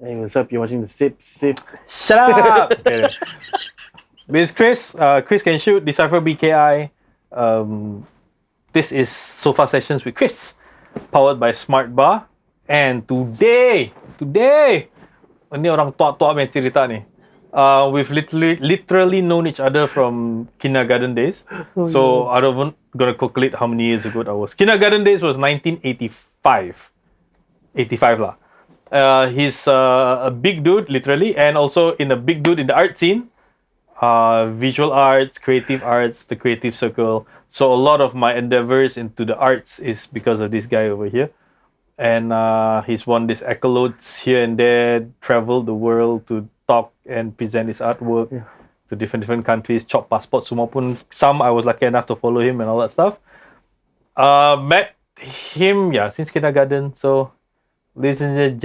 Hey, what's up? You're watching the Sip. Shut up! Okay. This is Chris. Chris can shoot. Decipher BKI. This is Sofa Sessions with Chris, powered by Smart Bar. And today, ini orang tua-tua punya cerita ni. We've literally known each other from kindergarten days. So I don't gonna calculate how many years ago that was. Kindergarten days was 1985. 85 lah. He's a big dude, literally, and also in a big dude in the art scene. Visual arts, creative arts, the creative circle. So a lot of my endeavors into the arts is because of this guy over here. And he's won these accolades here and there, traveled the world to talk and present his artwork to different countries, chop passport semua pun. Some I was lucky enough to follow him and all that stuff. Met him, since kindergarten. So ladies and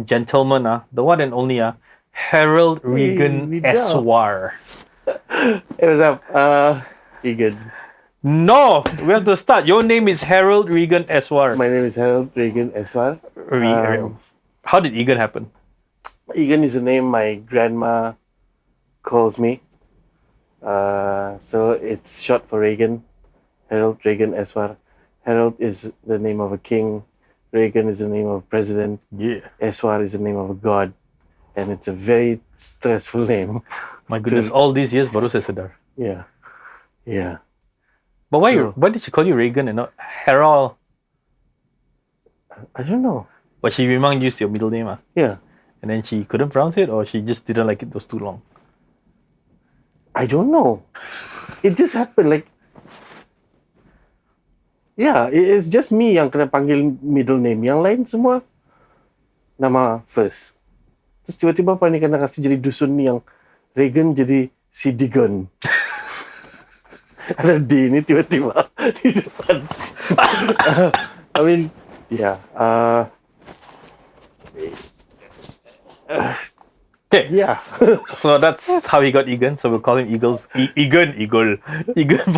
gentlemen, the one and only Harold Egn Eswar. Hey, what's up? Egan. No, we have to start. Your name is Harold Egn Eswar. My name is Harold Egn Eswar. How did Egan happen? Egan is the name my grandma calls me. So it's short for Reagan. Harold Egn Eswar. Harold is the name of a king. Reagan is the name of a president. Yeah. Eswar is the name of a god. And it's a very stressful name. My goodness, all these years, baru saya sedar. Yeah. But why did she call you Reagan and not Harold? I don't know. But she memang used your middle name, Yeah. and then she couldn't pronounce it, or she just didn't like it was too long? I don't know. It just happened it's just me yang kena panggil middle name. Yang lain semua nama first. Terus tiba-tiba kena kasi jadi dusun ni yang Reagan jadi si Digon. Ada D ni tiba-tiba di depan. I mean, Okay. Yeah. So that's how he got Egan. So we'll call him Egan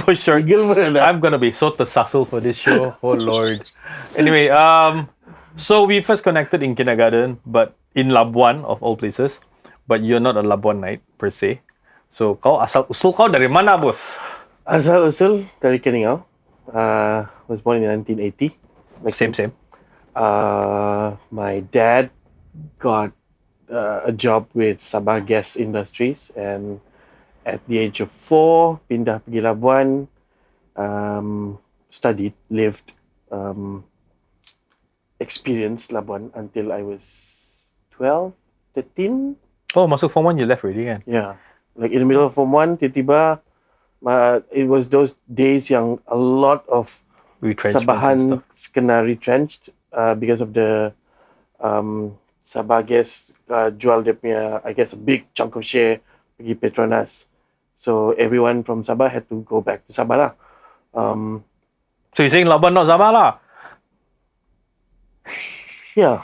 for short. I'm gonna be so tersasul for this show. Oh Lord. Anyway, so we first connected in kindergarten, but in Labuan of all places. But you're not a Labuanite per se. So kau asal usul kau dari mana, bos? Asal usul dari Keningau. Was born in 1980. Same. My dad got a job with Sabah Gas Industries, and at the age of 4, pindah pergi Labuan, studied, lived, experienced Labuan until I was 12, 13. Oh, masuk Form 1 you left already kan? Yeah. Like in the middle of Form 1, tiba-tiba, it was those days yang a lot of Sabahan kena retrenched because of the Sabah Gas jual dia punya, I guess, a big chunk of share pergi Petronas. So everyone from Sabah had to go back to Sabah lah. So you're saying Labuan not Sabah lah? Yeah.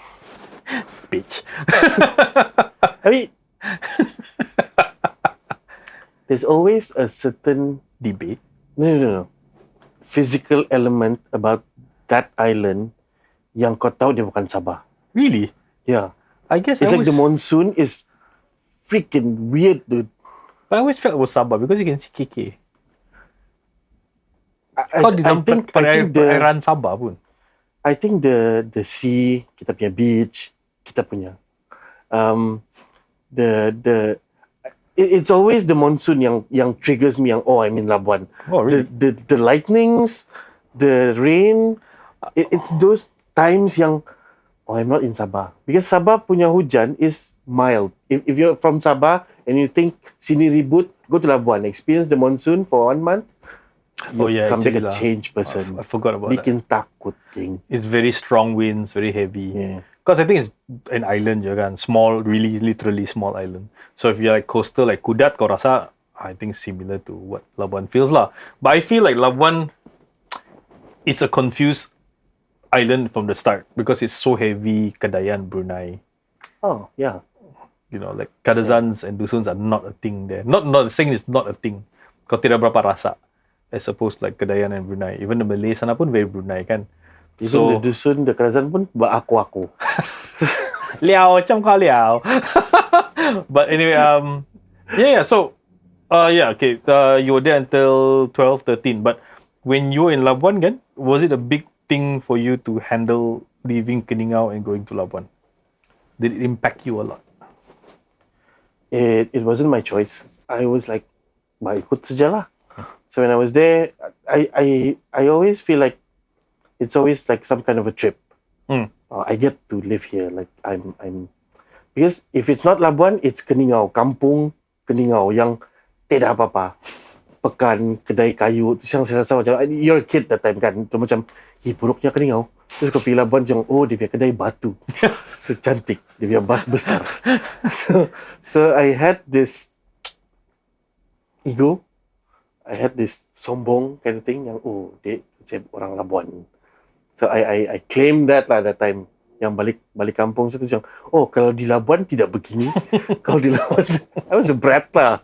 Bitch. I mean, there's always a certain debate. No. Physical element about that island yang kau tahu dia bukan Sabah. Really? Yeah. I guess it's like the monsoon is freaking weird, dude. But I always felt it was Sabah because you can see KK. I think perairan Sabah pun. I think the sea, kita punya beach, kita punya it's always the monsoon yang triggers me yang I'm in Labuan. Oh, really? The lightnings, the rain, it's those times yang I'm not in Sabah. Because Sabah punya hujan is mild. If you're from Sabah and you think sini ribut, go to Labuan, experience the monsoon for 1 month. You come back a changed person. I forgot about Bikin takut, king. It's very strong winds, very heavy. Yeah. Because I think it's an island, kan? Small, really, literally small island. So if you're like coastal, like Kudat, kau rasa, I think similar to what Labuan feels lah. But I feel like Labuan is a confused island from the start because it's so heavy Kedayan, Brunei. Oh, yeah. You know, like Kadazans and Dusuns are not a thing there. Not saying it's not a thing. Kau tidak berapa rasa. As opposed to like Kedayan and Brunei. Even the Malay sana pun very Brunei kan. Even the Dusun, the Kadazan pun aku. Liao, macam kau liao. But anyway, yeah. So, okay. You were there until 12, 13. But when you were in Labuan, kan, was it a big thing for you to handle leaving Keningau and going to Labuan? Did it impact you a lot? It wasn't my choice. I was like, ikut saja lah. So when I was there, I always feel like it's always like some kind of a trip. I get to live here. Like I'm because if it's not Labuan, it's Keningau, kampung Keningau yang tidak apa-apa. Pekan, kedai kayu. Terus yang saya rasa macam, you're a kid that time kan. Tu macam, buruknya Keningau. Terus kau pergi Labuan macam, dia punya kedai batu. So cantik. Dia punya bas besar. So I had this ego. I had this sombong kind of thing yang, dia macam orang Labuan. So I claim that lah that time. Yang balik kampung tu macam, kalau di Labuan tidak begini. Kalau di Labuan, I was a brat lah.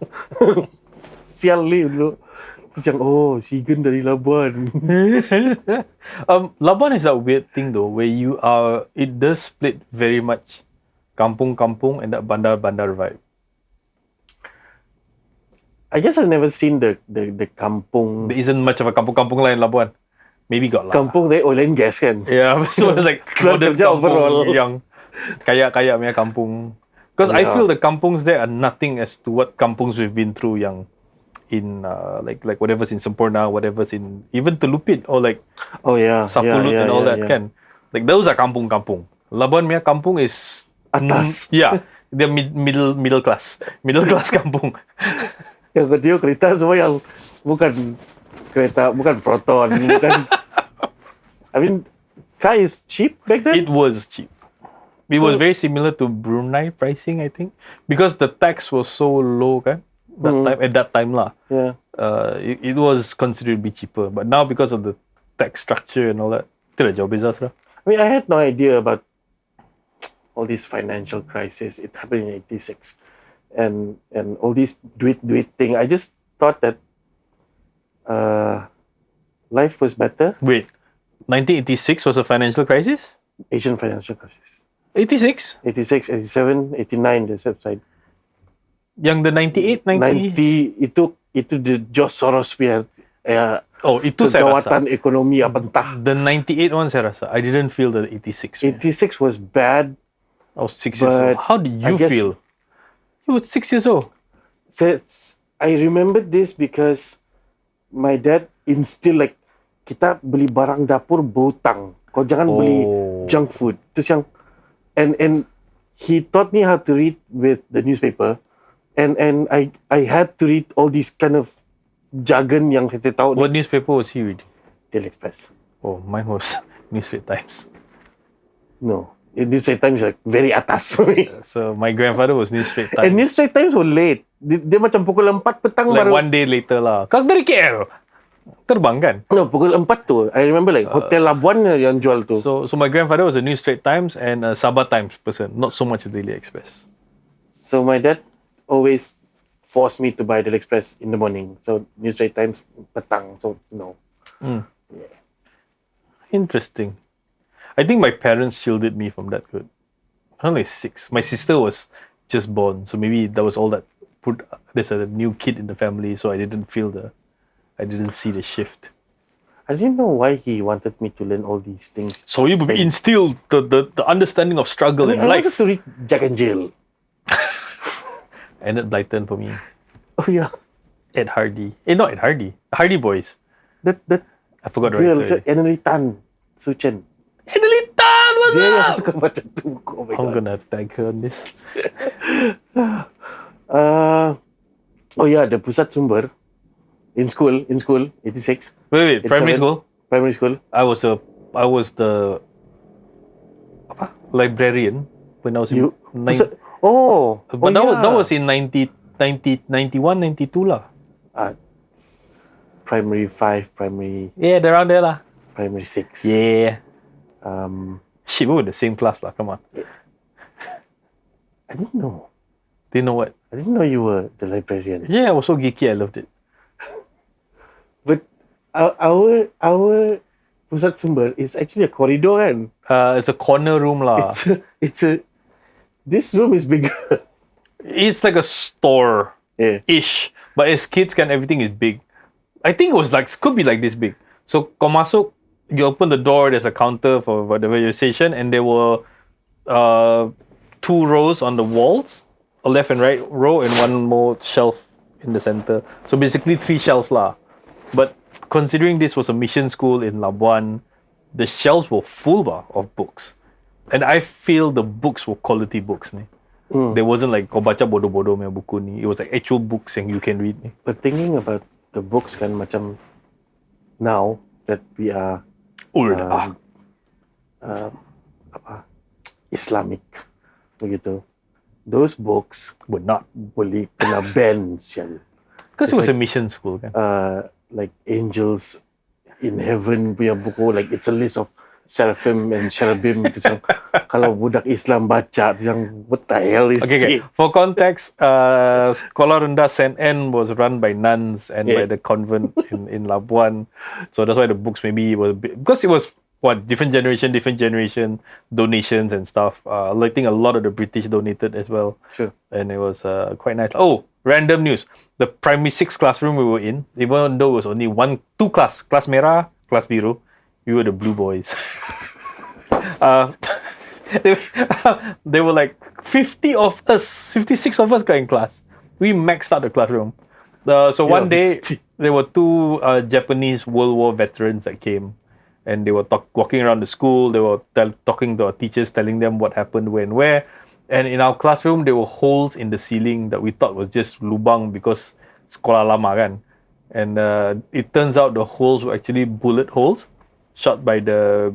Sial ni dulu. Macam, Sigen dari Labuan. Labuan is that weird thing though, where it does split very much kampung-kampung and that bandar-bandar vibe. I guess I've never seen the kampung. There isn't much of a kampung-kampung lah in Labuan. Maybe got lah. Kampung there oil and gas kan? Yeah, so it's like modern kampung overall. Yang kaya-kaya punya kampung. Because I feel the kampungs there are nothing as to what kampungs we've been through yang in like whatever's in Sempurna, whatever's in even Telupit or like Sapulut and all that kan. Like those are kampung-kampung. Labuan punya kampung is atas. They're middle class kampung. Yang kau tengok kereta semua yang bukan kereta, bukan Proton, bukan. I mean, car is cheap back then. It was cheap. It was very similar to Brunei pricing, I think, because the tax was so low, kan? At that time lah. Yeah. It was considered to be cheaper, but now because of the tax structure and all that, tidak jauh beza sudah. I mean, I had no idea about all this financial crisis. It happened in 86, and all this duit thing. I just thought that life was better. Wait, 1986 was a financial crisis? Asian financial crisis. 86? 86, 87, 89, the subside. Yang the 98, 90 itu the George Soros punya itu saya rasa. Kegawatan ekonomi apa entah. The 98 one saya rasa. I didn't feel the 86. 86 was bad. I was 6 years old. How did you feel? You were 6 years old. I remember this because my dad instill like kita beli barang dapur berhutang. Kau jangan beli junk food. Terus yang and he taught me how to read with the newspaper, and I had to read all these kind of jargon yang kita tahu. What newspaper was he reading? Daily Express. Oh, mine was New Straits Times. No, New Straits Times is like very atas for me. So my grandfather was New Straits Times. And New Straits Times was late. Dia macam pukul 4 petang like baru. One day later lah. Kau dari KL? Terbang kan? No, pukul 4 tu. I remember like Hotel Labuan yang jual tu. So my grandfather was a New Straits Times and a Sabah Times person, not so much a Daily Express. So my dad always forced me to buy Daily Express in the morning. So New Straits Times petang. So no. Yeah. Interesting. I think my parents shielded me from that good. I'm only 6. My sister was just born, so maybe that was all that there's a new kid in the family, so I didn't see the shift. I didn't know why he wanted me to learn all these things. So you instilled the understanding of struggle in life. I wanted to read Jack and Jill. Enid Blyton for me. Oh yeah. Ed Hardy. Not Ed Hardy. Hardy Boys. That I forgot the girl, right Emily Tan, Su Chen. Emily Tan, what's up? Suka baca tu. Oh my I'm God. gonna tag her on this. The pusat sumber in school 86. Wait, primary school. I was the librarian when I was in but that was in 91, 92 lah. Primary 5, primary around there lah. Primary 6. Yeah. Shit, we were in the same class lah. Come on. I didn't know. Didn't know what? I didn't know you were the librarian. Yeah, I was so geeky. I loved it. But our pusat sumber is actually a corridor kan? It's a corner room lah. It's a This room is bigger. It's like a store-ish. But as kids, everything is big. I think it was could be like this big. So, kau masuk, you open the door, there's a counter for whatever your station, and there were 2 rows on the walls, a left and right row, and 1 more shelf in the center. So basically 3 shelves lah. But considering this was a mission school in Labuan, the shelves were full of books. And I feel the books were quality books ni. There wasn't like kau baca bodoh-bodoh punya buku ni. It was like actual books yang you can read ni. But thinking about the books kan macam now that we are old Islamic begitu. Those books were not boleh kena ban sial. Because it was like a mission school kan. Like Angels in Heaven punya buku, like it's a list of seraphim and cherubim. Kalau budak Islam baca, what the hell is okay. For context, Sekolah Rendah Saint Anne was run by nuns and by the convent in Labuan. So that's why the books maybe was because it was different generation donations and stuff. I think a lot of the British donated as well. Sure. And it was quite nice. Oh, random news. The primary 6 classroom we were in, even though it was only 2 class merah, class biru, we were the blue boys. There were like 56 of us got in class. We maxed out the classroom. So one day, there were 2 Japanese World War veterans that came. And they were walking around the school. They were talking to our teachers, telling them what happened, when, where. And in our classroom, there were holes in the ceiling that we thought was just lubang because sekolah lama kan. And it turns out the holes were actually bullet holes shot by the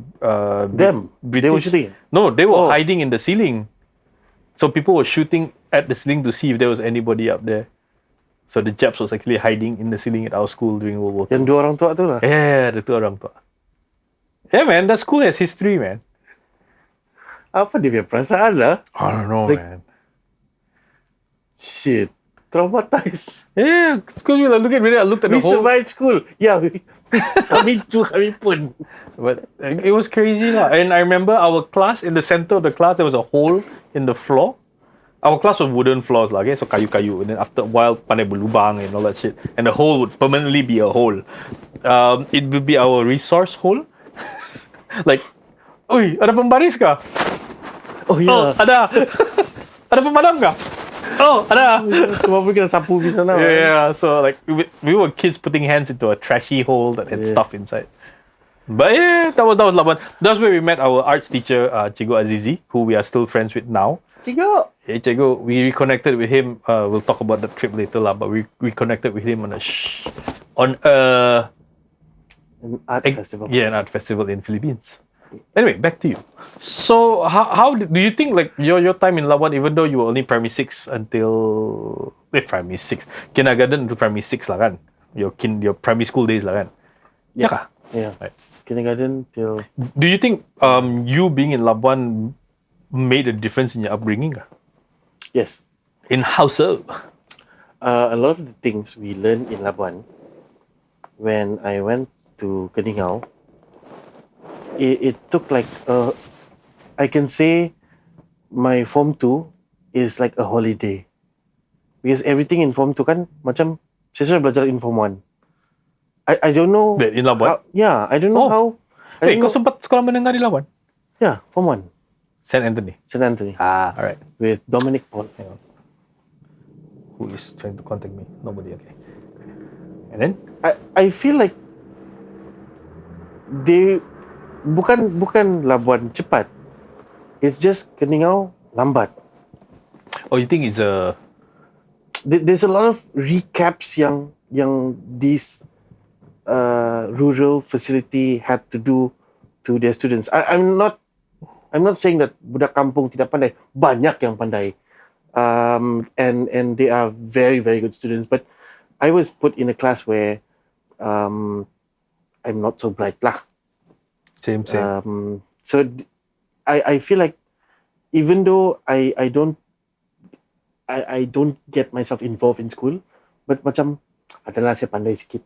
them. British. They were shooting? No, they were hiding in the ceiling. So people were shooting at the ceiling to see if there was anybody up there. So the Japs was actually hiding in the ceiling at our school during World War II. Yang 2 orang tua tu lah? Yeah, the 2 orang tua. Yeah, man, that school has history, man. Apa dia punya perasaan lah? I don't know, man. Shit. Traumatized. Yeah, because I looked at the We whole... survived school. Yeah, kami pun. But it was crazy lah. And I remember our class, in the center of the class, there was a hole in the floor. Our class was wooden floors lah, okay? So kayu-kayu. And then after a while, pandai berlubang and all that shit. And the hole would permanently be a hole. It would be our resource hole. Like, oi, ada pembaris kah? Oh, yeah. Oh, ada. Ada pemadam kah? Oh, ada. Semua pun kena sapu di sana. Yeah, so like we were kids putting hands into a trashy hole that had stuff inside. But yeah, that was Labuan. That's where we met our arts teacher, Cikgu Azizi, who we are still friends with now. Cikgu. Hey, Cikgu, we reconnected with him. We'll talk about that trip later lah. But we reconnected with him on An art festival. Yeah, an art festival in Philippines. Anyway, back to you. So, how do you think like your time in Labuan, even though you were only primary 6 until primary 6, kindergarten until primary 6 lah kan? Your primary school days lah kan? Yeah. Kah? Yeah. Right. Kindergarten till. Do you think you being in Labuan made a difference in your upbringing? Yes. In how so? A lot of the things we learned in Labuan, when I went to Keningau, it took like I can say my Form 2 is like a holiday. Because everything in Form 2 kan macam saya sudah belajar in Form 1. I don't know. In Labuan? I don't know how. Kau sempat sekolah menengah di Labuan? Yeah, Form 1. St. Anthony. St. Anthony. Alright. With Dominic Paul. Hang on. Who is trying to contact me? Nobody. Okay. And then? I feel like they bukan Labuan cepat. It's just Keningau lambat. Oh, you think it's a... There's a lot of recaps yang these rural facility had to do to their students. I'm not saying that budak kampung tidak pandai. Banyak yang pandai. And they are very, very good students. But I was put in a class where I'm not so bright lah. Same. So I feel like even though I don't get myself involved in school, but macam adalah saya pandai sikit.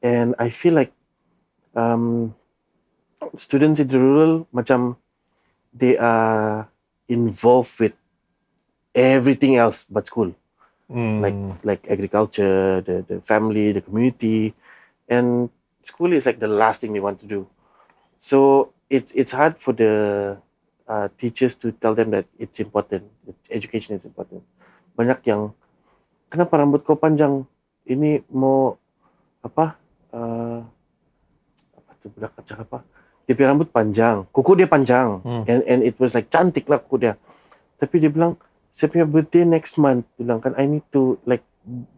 And I feel like students in the rural macam they are involved with everything else but school. Like agriculture, the family, the community, and school is like the last thing they want to do. So it's hard for the teachers to tell them that it's important. Education is important. Banyak yang, kenapa rambut kau panjang? Ini mau apa? Apa tu budak kacang apa? Dia punya rambut panjang, kuku dia panjang, and it was like cantik lah kuku dia. Tapi dia bilang, saya punya birthday next month. Dia bilang kan, I need to like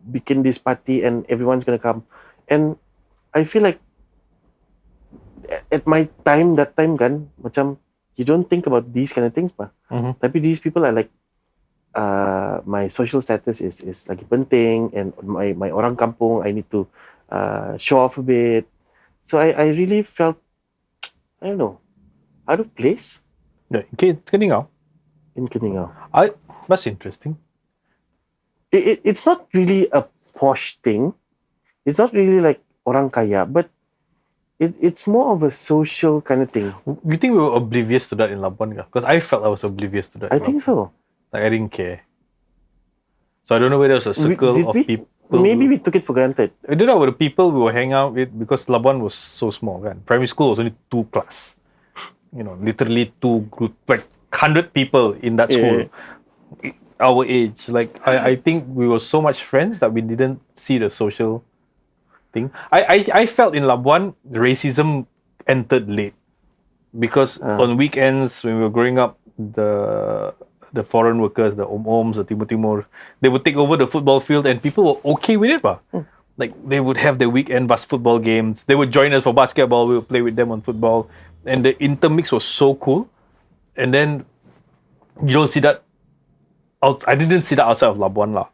bikin this party and everyone's gonna come. And I feel like at my time, that time kan, macam you don't think about these kind of things pa. Tapi these people are like, my social status is lagi penting, and my orang kampung, I need to show off a bit. So I really felt, I don't know, out of place. Keningau. In Keningau. That's interesting. It's not really a posh thing. It's not really like orang kaya, but it's more of a social kind of thing. You think we were oblivious to that in Labuan? Because I felt I was oblivious to that. I think so. Like I didn't care. So I don't know whether it was a circle of people. Maybe we took it for granted. I don't know, with the people we were hanging out with, because Labuan was so small. Kan? Primary school was only 2 class. Literally 2 group, like 100 people in that school. Our age. Like I think we were so much friends that we didn't see the social thing. I felt in Labuan, racism entered late. Because on weekends, when we were growing up, the foreign workers, the Om-Oms, the Timur, they would take over the football field and people were okay with it. Like they would have their weekend football games. They would join us for basketball. We would play with them on football. And the intermix was so cool. And then you don't see that. I didn't see that outside of Labuan lah.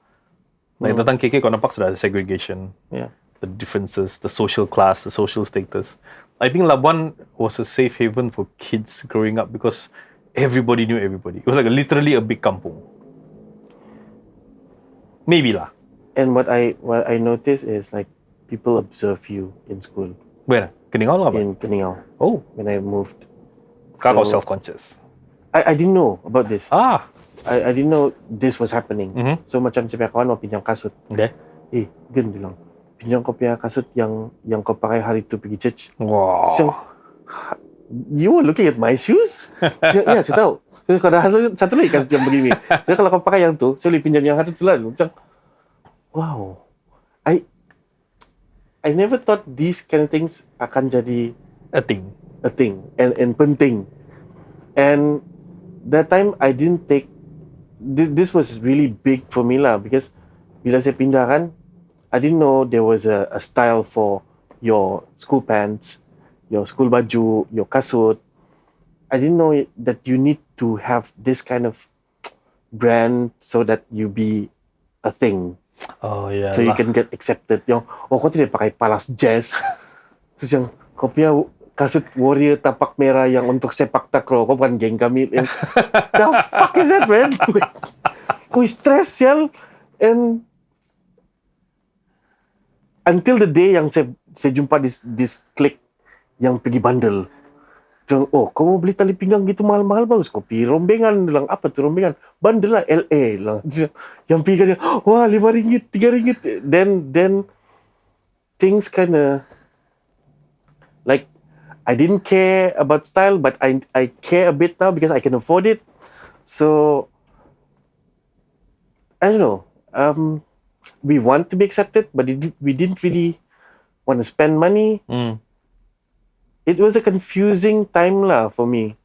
Like datang KK kau nampak sudah ada segregation. Yeah. The differences, the social class, the social status. I think Labuan was a safe haven for kids growing up because everybody knew everybody. It was like literally a big kampung. Maybe lah. And what I noticed is like people observe you in school. Where? Keningau lah? In Keningau. Oh. When I moved. Kau self-conscious. I didn't know about this. I didn't know this was happening. So macam saya punya kawan mau pinjam kasut. Okay. Gen bilang, pinjam kau punya kasut yang kau pakai hari tu pergi church. Wow. So, you were looking at my shoes? Ya, saya tahu. So, kalau ada satu lagi kasut yang begini. So, kalau kau pakai yang tu, saya boleh pinjam yang satu tu lah. Macam, wow. I never thought these kind of things akan jadi a thing and penting. And that time I didn't take, this was really big for me lah, because bila saya pindah kan, I didn't know there was a style for your school pants, your school baju, your kasut. I didn't know that you need to have this kind of brand so that you be a thing. Oh yeah. So you can get accepted. Yung, kau tidak pakai palas jazz. Terus yang, kau punya kasut warrior tapak merah yang untuk sepak takraw, kau bukan geng kami. Yang, the fuck is that, man? Kau stress, sial. And until the day yang saya jumpa this clique yang pergi bandel. Dia, kau mau beli tali pinggang gitu mahal-mahal bagus. Kau pergi rombengan. Dia bilang, apa tu rombengan? Bandel lah, LA. Yang pergi kan dia, wah, RM5, RM3. Then things kind of, like, I didn't care about style, but I care a bit now because I can afford it. So, I don't know. We want to be accepted, but we didn't really want to spend money. It was a confusing time lah for me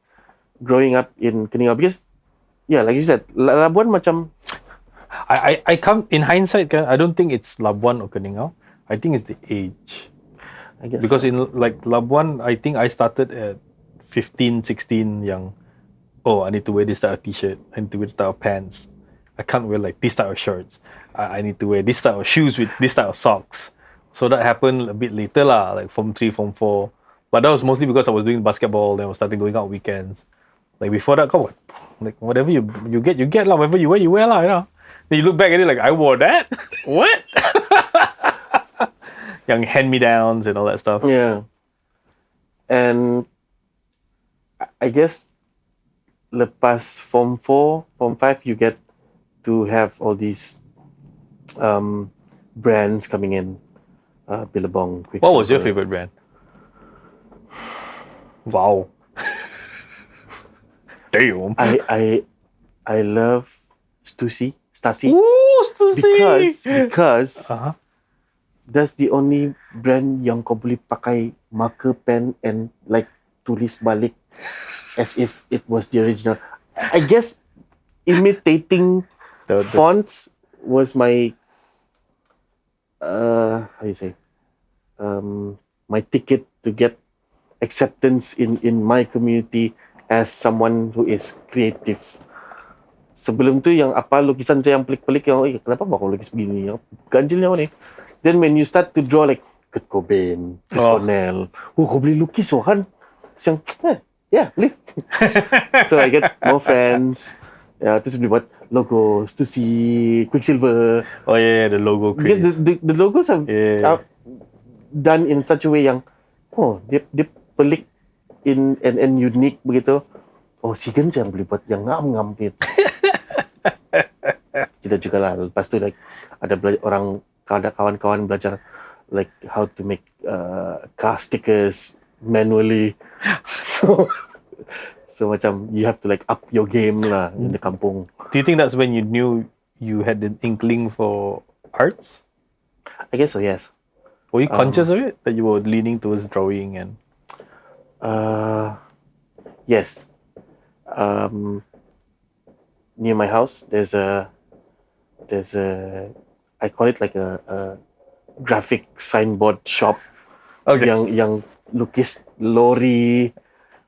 growing up in Keningau because, yeah, like you said, Labuan macam. I come in hindsight. I don't think it's Labuan or Keningau. I think it's the age. I guess because so. In like Labuan, I think I started at 15, 16 young. I need to wear this type of t-shirt. I need to wear this type of pants. I can't wear like this type of shirts. I need to wear this type of shoes with this type of socks. So that happened a bit later lah, like Form 3, Form 4. But that was mostly because I was doing basketball and I was starting going out weekends. Like before that, come on. Like whatever you get lah, whatever you wear lah, you know. Then you look back at it like, I wore that? What? Young hand-me-downs and all that stuff. Yeah. And I guess lepas Form 4, Form 5, you get to have all these brands coming in. Billabong, Quicksilver. What was your favorite brand? Wow. Damn. I love Stasi. Ooh, Stussy. Because Uh-huh. that's the only brand yang kau boleh pakai marker pen and like tulis balik as if it was the original. I guess imitating The- fonts was my how do you say my ticket to get acceptance in my community as someone who is creative. Sebelum tu yang apa lukisan saya yang pelik-pelik yang kenapa kau lukis begini yang ganjilnya apa ni. Then when you start to draw like Kurt Cobain, Chris Cornell, kau boleh lukis kan? Yang yeah boleh. So I get more friends. Ya, terus boleh buat logo, Stussy, Quicksilver. Oh yeah, the logo Because craze. the logos are done in such a way yang dia pelik and unique begitu. Oh, Sigen yang boleh buat yang ngam-ngam gitu. Tidak juga lah. Lepas tu like ada kawan-kawan belajar like how to make car stickers manually. So macam you have to like up your game lah in the kampung. Do you think that's when you knew you had the inkling for arts? I guess so, yes. Were you conscious of it? That you were leaning towards drawing and... Yes. Near my house, there's a I call it like a graphic signboard shop. Okay. Yang lukis lori,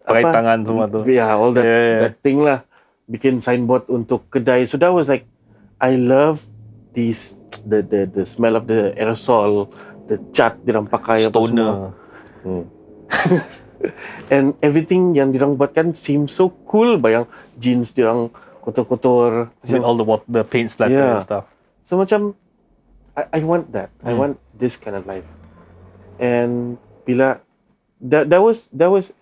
Pakai tangan semua tu. Yeah, all that, Yeah. that thing lah. Bikin signboard untuk kedai. So that was like, I love these the smell of the aerosol, the cat dirang pakai apa semua. Stoner. And everything yang dirang buat kan seems so cool. Bayang jeans dirang kotor-kotor. With all the paint splatter Yeah. and stuff. So macam I want that. I want this kind of life. And bila that was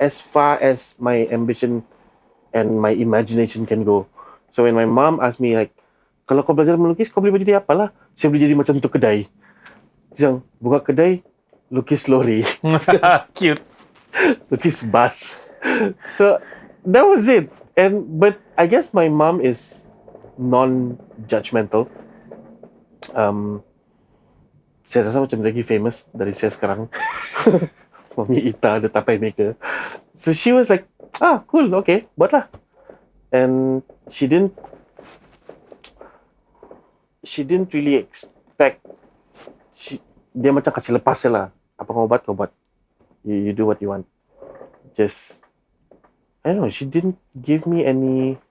as far as my ambition and my imagination can go. So when my mom asked me like, kalau kau belajar melukis, kau boleh jadi apa lah? Saya boleh jadi macam tu kedai. Macam buka kedai, lukis lori, Cute. lukis bus. So that was it. But I guess my mom is non-judgmental. Saya rasa macam lagi famous dari saya sekarang. Mami Ita, the tapai maker. So she was like, cool, okay, buatlah. And she didn't really expect. Dia macam kasih lepas je lah. Apa kau buat, kau buat. You do what you want. Just, I don't know, she didn't give me any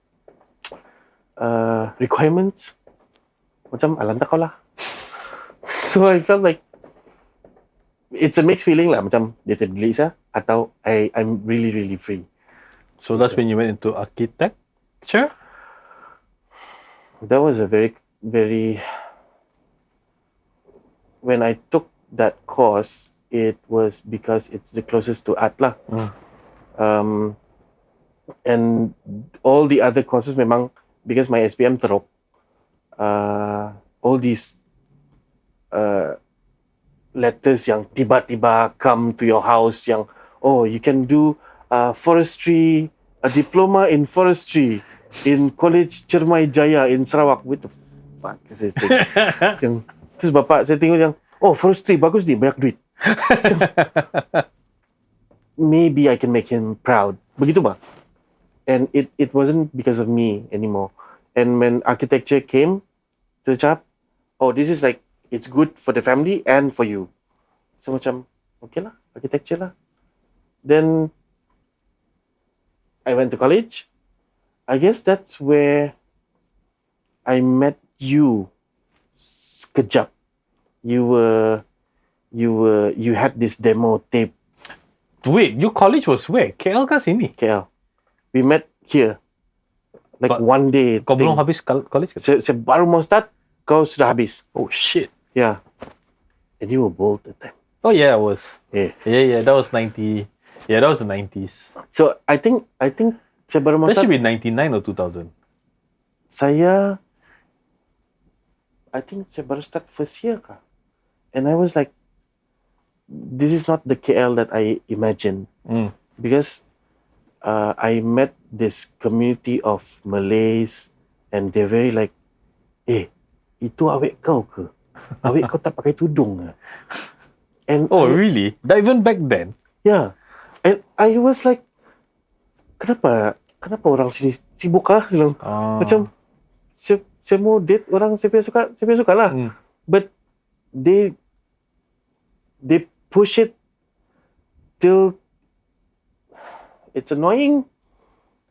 requirements. Macam, alanta kau lah. So I felt like it's a mixed feeling lah. Macam dia terdelik saya atau I'm really, really free. So that's when you went into architecture? That was a very, very... When I took that course, it was because it's the closest to art lah. And all the other courses memang, because my SPM teruk, all these letters yang tiba-tiba come to your house yang, you can do forestry, a diploma in forestry in College Cermai Jaya in Sarawak. What the fuck is this thing? Yang, terus bapak saya tengok yang, forestry bagus ni, banyak duit. So, maybe I can make him proud. Begitu ba? And it wasn't because of me anymore. And when architecture came to the chap, this is like, it's good for the family and for you. So macam, okay lah, architecture lah. Then I went to college. I guess that's where I met you. Sekejap. You had this demo tape. Wait, your college was where? KL ke sini? KL. We met here. Like But one day. Kau belum habis college ke? Saya baru mau start, kau sudah habis. Oh shit. Yeah. And you were bold at that time. Oh yeah, I was. Yeah. Yeah, that was 90. Yeah, that was the 90s. So I think saya baru mau That start. should be 99 or 2000. Saya I think saya baru start first year kah. And I was like, this is not the KL that I imagined. Because I met this community of Malays and they're very like, itu awek kau ke? Awek kau tak pakai tudung ke? And really? Even back then? Yeah. And I was like, kenapa orang sini sibuk kah? Macam, saya mau date orang saya punya suka lah. But they push it till it's annoying.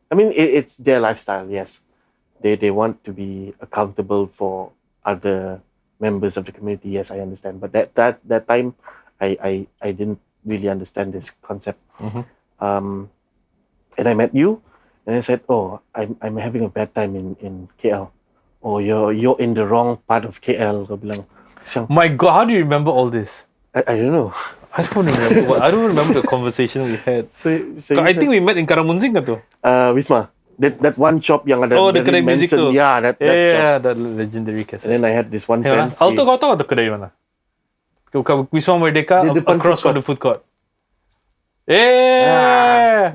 I mean, it's their lifestyle, yes. They want to be accountable for other members of the community, yes, I understand. But that time, I didn't really understand this concept. And I met you, and I said, oh, I'm having a bad time in KL. Oh, you're in the wrong part of KL. Kau bilang. My God, how do you remember all this? I don't know. I don't remember the conversation we had. So I think we met in Karamunzing ke tu? Wisma. That one shop yang ada the kedai music tu. Yeah, that shop. That legendary cassette. And then I had this one friend. Alto kau tahu atau kedai mana? Wisma Merdeka across from the food court.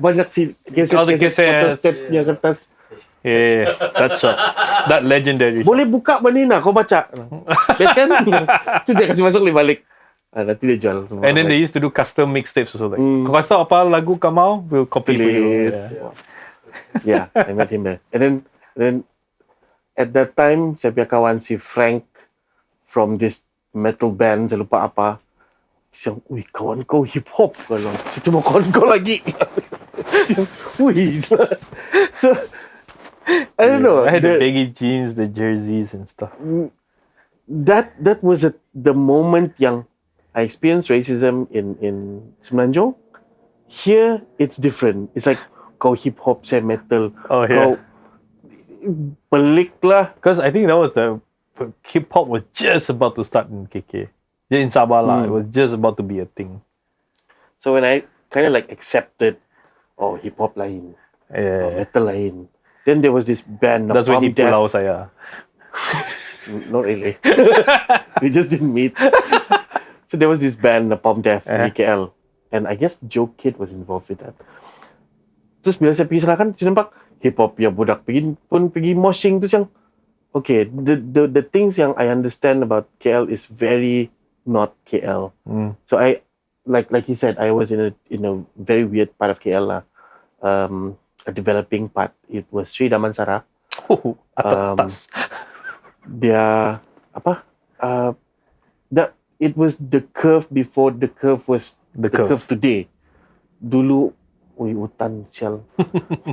Banyak cassette yang kertas. That shop. That legendary. Boleh buka Banina, kau baca. Best kan? Tu dia kasih masuk balik. Nanti dia jual semua. And then they used to do custom mixtapes also. Like, kau kasi tahu apa lagu kau mau, we'll copy for you. Yeah, I met him there. And then at that time, saya punya kawan si Frank from this metal band, saya lupa apa. Dia cakap, wih kawan kau hip hop kalau. Cuma kawan kau lagi. Wih. So, I don't know. I had the baggy jeans, the jerseys and stuff. That was the moment yang I experienced racism in Semenanjung. Here, it's different. It's like, kau hip hop, saya metal. Kau pelik lah. Because I think that was the hip hop was just about to start in KK. In Sabah lah, it was just about to be a thing. So when I kind of like accepted, hip hop lain, metal lain. Then there was this band. That's when he pulau saya. Not really. We just didn't meet. So there was this band, Napalm Death, in KL. And I guess Joe Kid was involved with that. Terus bila saya pergi sana kan, saya nampak hip-hop yang budak pergi moshing. Terus yang, okay, the things yang I understand about KL is very not KL. So I, like he said, I was in a very weird part of KL lah. A developing part. It was Sri Damansara. Atas. Dia apa? It was the curve before the curve was the curve today. Dulu, hutan sial.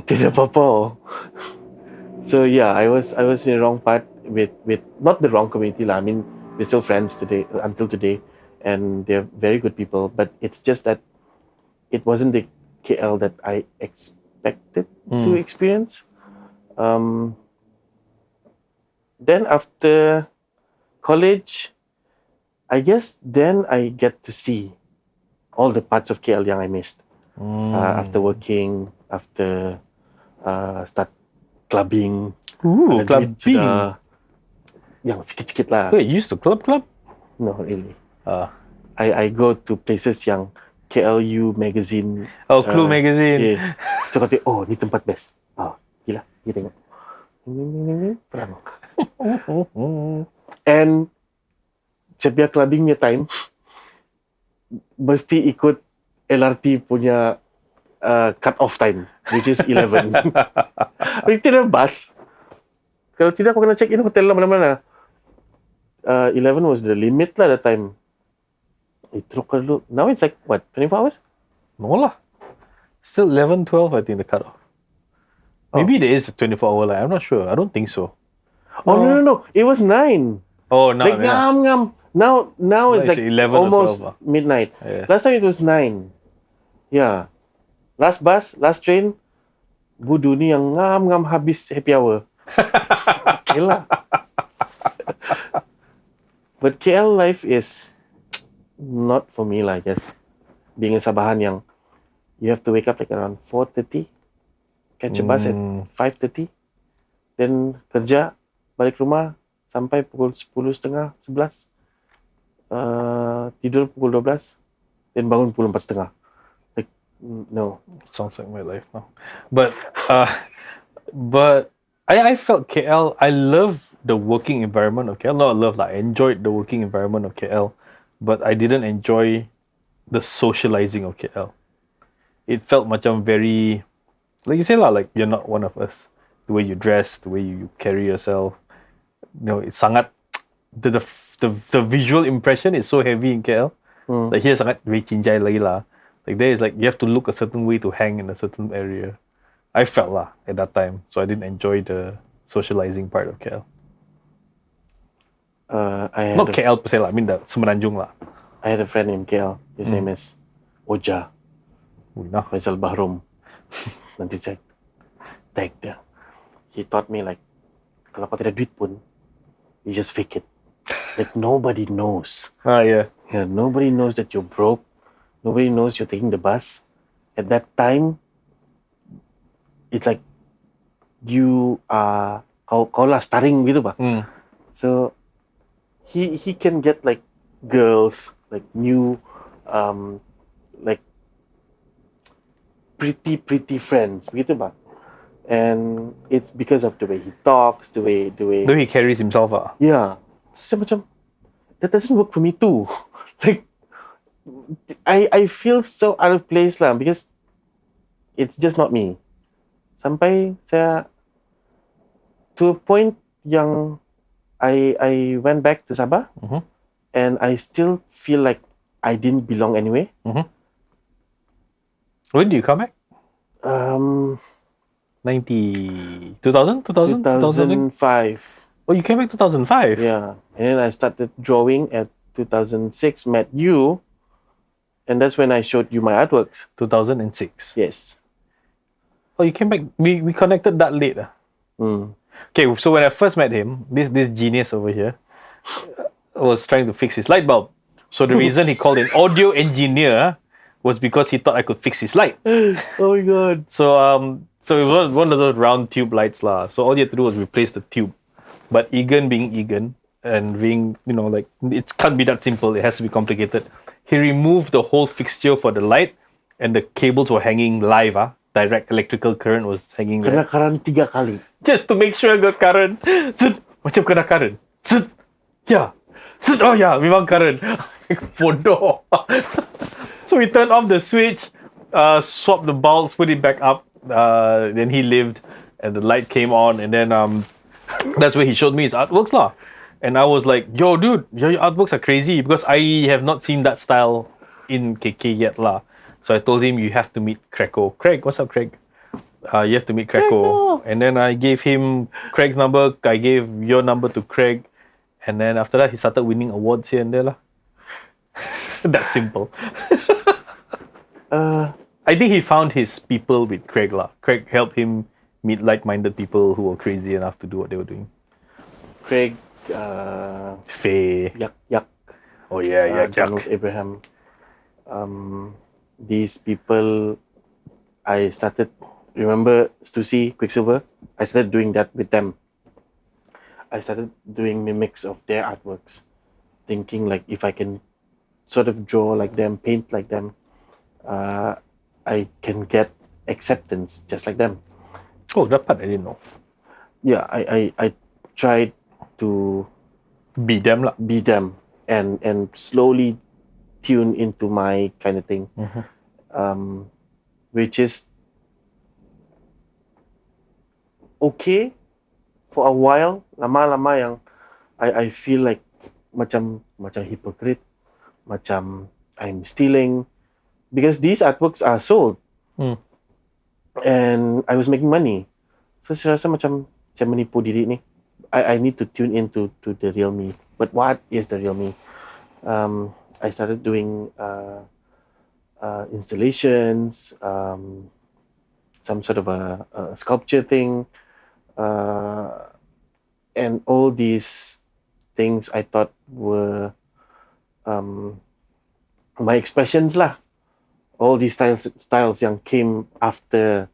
Tidak apa-apa. So yeah, I was in the wrong part with not the wrong community lah. I mean, we're still friends today until today, and they're very good people. But it's just that it wasn't the KL that I expected to experience. Then after college, I guess then I get to see all the parts of KL yang I missed. After working, after start clubbing. Clubbing. Yang sikit-sikit lah. Wait, you used to club? No, really. I go to places yang KLU magazine. Clue magazine. So kata, ni tempat best. Gila, kita tengok. Perang. And setiap clubbing punya time mesti ikut LRT punya cut off time, which is 11. Kalau tidak bus, kalau tidak aku kena check in hotel lah mana-mana. 11 was the limit lah that time. Itu kalau now it's like what, 24 hours? No lah. Still 11, 12 I think the cut off. Maybe there is a 24-hour line. I'm not sure. I don't think so. No. It was 9. Oh, no. Like ngam. Now it's like 11 almost or 12. midnight. Yeah. Last time it was 9. Yeah. Last bus, last train, budu ni yang ngam habis happy hour. Okay lah. But KL life is not for me lah, I guess. Being in Sabahan yang you have to wake up like around 4:30, catch a bus at 5:30, then kerja, balik rumah sampai pukul 10.30, 11. Tidur pukul 12 dan bangun pukul 4.30. Like, no. Sounds like my life now. But I felt KL. I love the working environment of KL. Not love, like I enjoyed the working environment of KL, but I didn't enjoy the socializing of KL. It felt macam very, like you say lah, like you're not one of us. The way you dress, the way you carry yourself, it's sangat the visual impression is so heavy in KL. Like here sangat very cincai lagi lah. Like there is like you have to look a certain way to hang in a certain area. I felt lah at that time, so I didn't enjoy the socializing part of KL. Not KL per se lah, I mean the Semenanjung lah. I had a friend in KL. His name is Oja. Faisal Bahrum. Nanti saya tag dia. He taught me like, kalau kau tidak duit pun, you just fake it. Like nobody knows. Yeah. Yeah, nobody knows that you're broke. Nobody knows you're taking the bus. At that time, it's like you are kau lah starring gitu bah. So he can get like girls, like new like pretty friends begitu bah. And it's because of the way he talks, the way he carries himself. Yeah. So macam that doesn't work for me too. Like I feel so out of place lah because it's just not me. Sampai saya to a point yang I went back to Sabah and I still feel like I didn't belong anyway. When did you come back? 2005. Oh, you came back 2005? Yeah. And then I started drawing at 2006, met you, and that's when I showed you my artworks. 2006? Yes. Oh, you came back, we connected that late. Okay, so when I first met him, this genius over here was trying to fix his light bulb. So the reason he called an audio engineer was because he thought I could fix his light. Oh my god. So it was one of those round tube lights lah. So all you had to do was replace the tube. But Egan being Egan and being, like it can't be that simple. It has to be complicated. He removed the whole fixture for the light and the cables were hanging live. Direct electrical current was hanging there. Kena current 3 kali. Just to make sure I got current. Macam kena current. Yeah. Oh yeah, memang current. Bodoh. So we turned off the switch, swapped the bulbs, put it back up. Then he lived, and the light came on, and then that's where he showed me his artworks lah. And I was like, yo dude, your artworks are crazy because I have not seen that style in KK yet lah. So I told him you have to meet Kreko. Craig, what's up, Craig? You have to meet Kreko. And then I gave him Craig's number. I gave your number to Craig. And then after that, he started winning awards here and there lah. That's simple. I think he found his people with Craig lah. Craig helped him meet like-minded people who were crazy enough to do what they were doing. Craig, Faye. Yak. Oh yeah, Donald Abraham. These people, I started, remember Stussy, Quicksilver? I started doing that with them. I started doing mimics of their artworks, thinking like if I can sort of draw like them, paint like them, I can get acceptance just like them. Oh, that part I didn't know. Yeah, I tried to be them and slowly tune into my kind of thing, which is okay for a while. Lama-lama yang I feel like macam hypocrite, macam I'm stealing, because these artworks are sold and I was making money. So saya rasa macam menipu diri ni. I need to tune into the real me. But what is the real me? I started doing installations, some sort of a sculpture thing, and all these things I thought were my expressions lah. All these styles yang came after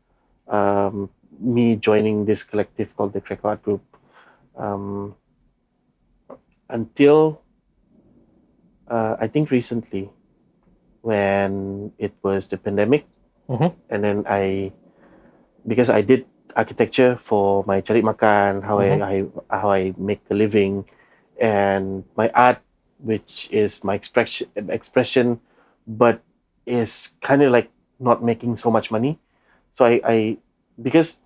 me joining this collective called the Kreko Art Group. until I think recently, when it was the pandemic, and then because I did architecture for my cari makan, how I make a living, and my art, which is my expression, but is kind of like not making so much money. So I because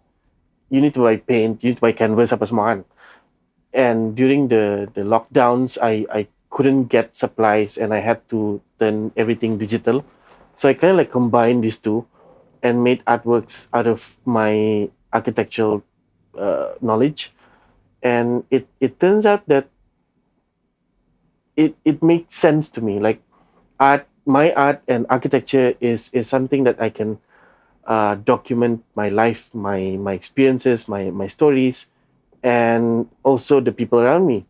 you need to buy paint, you need to buy canvas apa semua kan. And during the lockdowns, I couldn't get supplies and I had to turn everything digital. So I kind of like combined these two and made artworks out of my architectural knowledge. And it turns out that it makes sense to me. Like my art and architecture is something that I can document my life, my experiences, my stories, and also the people around me.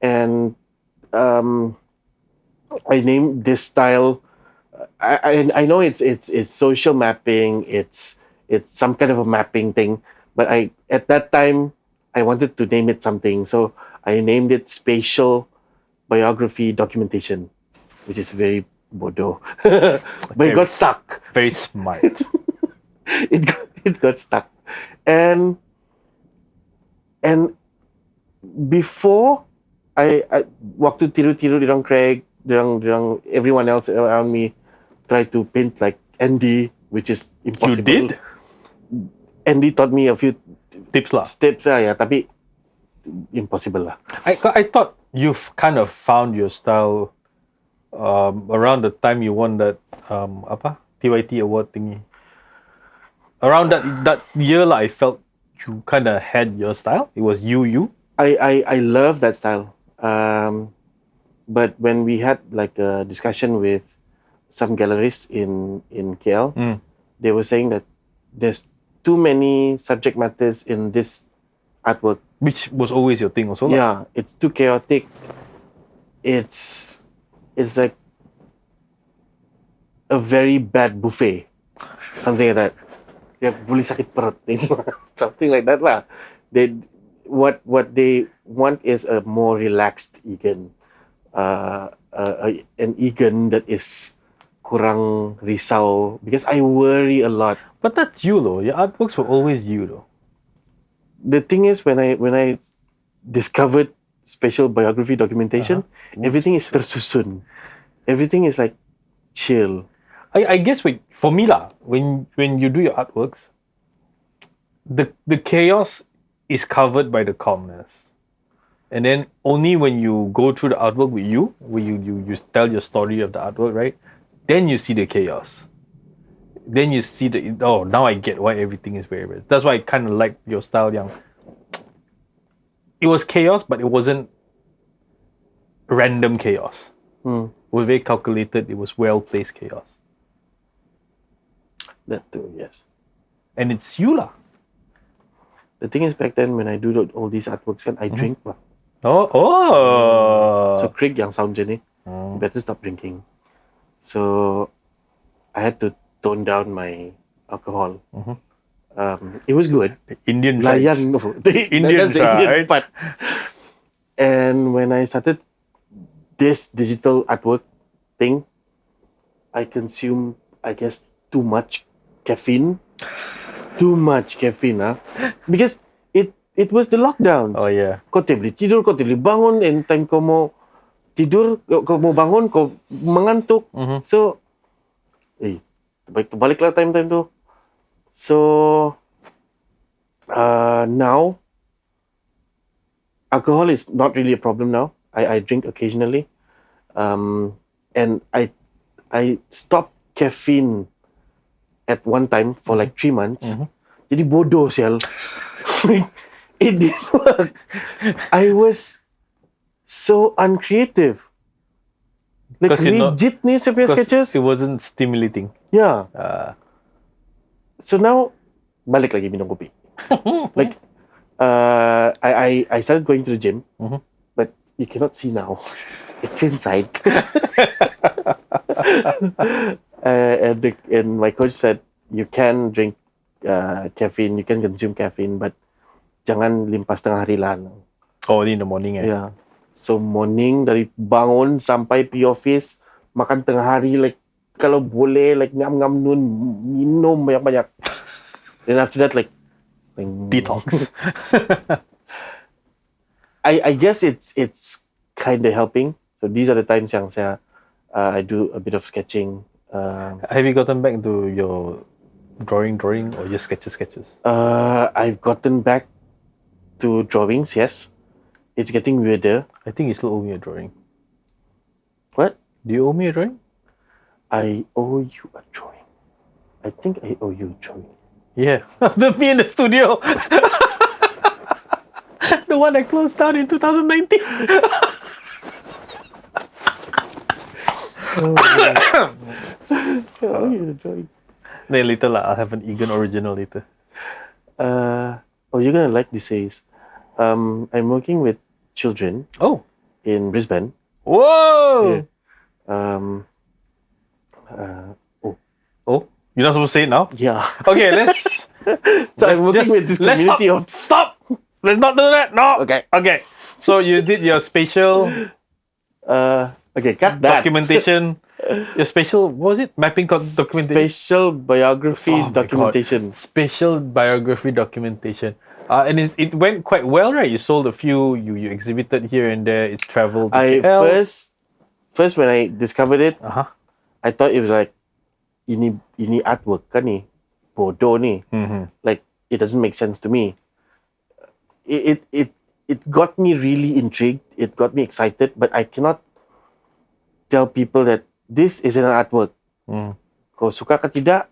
And I named this style. I know it's social mapping. It's some kind of a mapping thing. But at that time I wanted to name it something, so I named it spatial biography documentation, which is very bodoh, but it got stuck. Very smart. It got stuck, and before I waktu tiru-tiru dirang Craig, dirang everyone else around me try to paint like Andy, which is impossible. You did? Andy taught me a few Tips lah. steps lah, ya, tapi impossible lah. I thought you've kind of found your style around the time you won that TYT award thingy. Around that year lah, I felt you kind of had your style. It was you. I love that style. But when we had like a discussion with some galleries in KL, they were saying that there's too many subject matters in this artwork. Which was always your thing also. Yeah, it's too chaotic. It's like a very bad buffet. Something like that. Yeah, boleh sakit perut. Something like that lah. What they want is a more relaxed Egan. An Egan that is kurang risau, because I worry a lot. But that's you though. Your artworks were always you though. The thing is, when I discovered spatial biography documentation, everything is tersusun. Everything is like chill. I guess for me lah, when you do your artworks, the chaos is covered by the calmness. And then only when you go through the artwork with you, when you tell your story of the artwork, right? Then you see the chaos. Then you see now I get why everything is very red. That's why I kind of like your style, Yang. It was chaos, but it wasn't random chaos. It was very calculated. It was well-placed chaos. That too, yes. And it's you lah. The thing is, back then when I do all these artworks, I drink lah. So Craig yang sound jenis, better stop drinking. So I had to tone down my alcohol. It was good. The Indian Layan, the Indian part. And when I started this digital artwork thing, I consumed, I guess, too much caffeine. Because it was the lockdowns. Oh yeah. Kau boleh tidur, kau boleh bangun, anytime kau mau tidur, kau mau bangun, kau mengantuk. So, baliklah time tu. So, now, alcohol is not really a problem now. I drink occasionally. And I stopped caffeine at one time for like 3 months. Jadi bodoh sial. It didn't work. I was so uncreative. Like rigid ni saya punya sketches. It wasn't stimulating. Yeah. So now, balik lagi minum kopi. Like, I started going to the gym, but you cannot see now. It's inside. And my coach said, you can drink caffeine, you can consume caffeine, but jangan limpas tengah hari lah. Oh, in the morning. Yeah. So morning dari bangun sampai pergi office, makan tengah hari, like kalau boleh like ngam-ngam nun, minum banyak-banyak. Then after that like Detox. I guess it's kind of helping. So these are the times yang saya I do a bit of sketching. Have you gotten back to your drawing or just sketches? I've gotten back to drawings, yes. It's getting weirder. I think you still owe me a drawing. What? Do you owe me a drawing? I owe you a drawing. I think I owe you a drawing. Yeah. The me in the studio. The one that closed down in 2019. I owe you a drawing. Then later I'll have an Egan original later. You're gonna like this says. I'm working with children Oh. in Brisbane. Whoa! Yeah. Oh, you're not supposed to say it now? Yeah. Okay, let's... So I'm working with this community of... Stop! Let's not do that! No! Okay. So you did your spatial Okay, cut that. documentation. Your spatial... What was it? Mapping documentation? Spatial biography Oh my documentation. God. Spatial biography documentation. And it went quite well, right? You sold a few, you exhibited here and there, it's traveled to KL. First when I discovered it, Uh-huh. I thought it was like, ini artwork kan ni? Bodoh ni. Like, it doesn't make sense to me. It got me really intrigued. It got me excited, but I cannot tell people that this is an artwork. Kau suka ke tidak,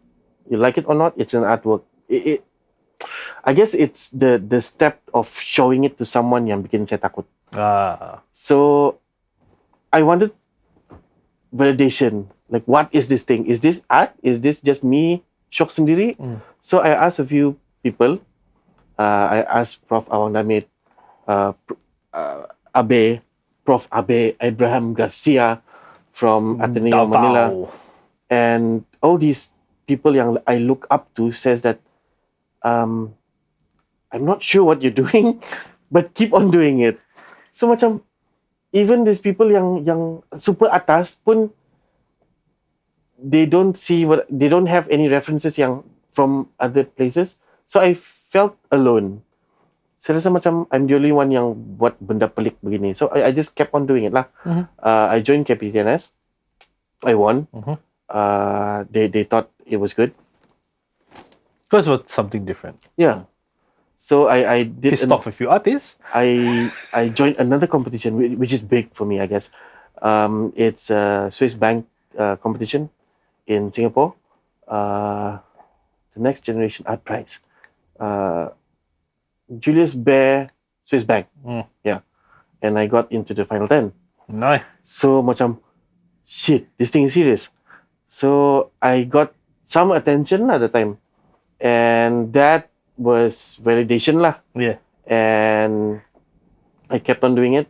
you like it or not, it's an artwork. I guess it's the step of showing it to someone yang bikin saya takut. So I wanted validation. Like, what is this thing? Is this art? Is this just me shock sendiri? So I asked a few people. I asked Prof. Awang Damit, Prof. Abe Abraham Garcia from Ateneo Manila, and all these people yang I look up to says that I'm not sure what you're doing, but keep on doing it. So macam even these people yang super atas pun they don't have any references yang from other places. So I felt alone. Saya rasa macam I'm the only one yang buat benda pelik begini. So I just kept on doing it lah. I joined KPTNS. I won. They thought it was good. Because it was something different. Yeah. So I did... Pissed off a few artists. I joined another competition, which is big for me, I guess. It's a Swiss Bank competition in Singapore. The Next Generation Art Prize. Julius Baer, Swiss Bank. Yeah. And I got into the final 10. Nice. So macam, shit, this thing is serious. So I got some attention at the time. And that was validation lah. Yeah. And I kept on doing it.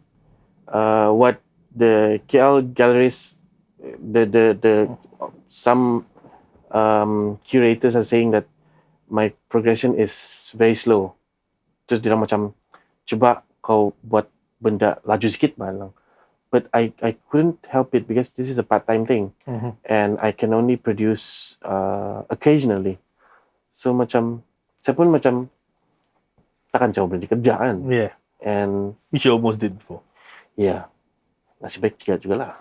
What the KL galleries, some curators are saying that my progression is very slow. Terus dia macam, cuba kau buat benda laju sikit malang. But I couldn't help it because this is a part-time thing. And I can only produce occasionally. So macam, saya pun macam takkan jauh berhenti kerja kan. Yeah. And which you almost did before. Yeah. Nasib baik juga lah.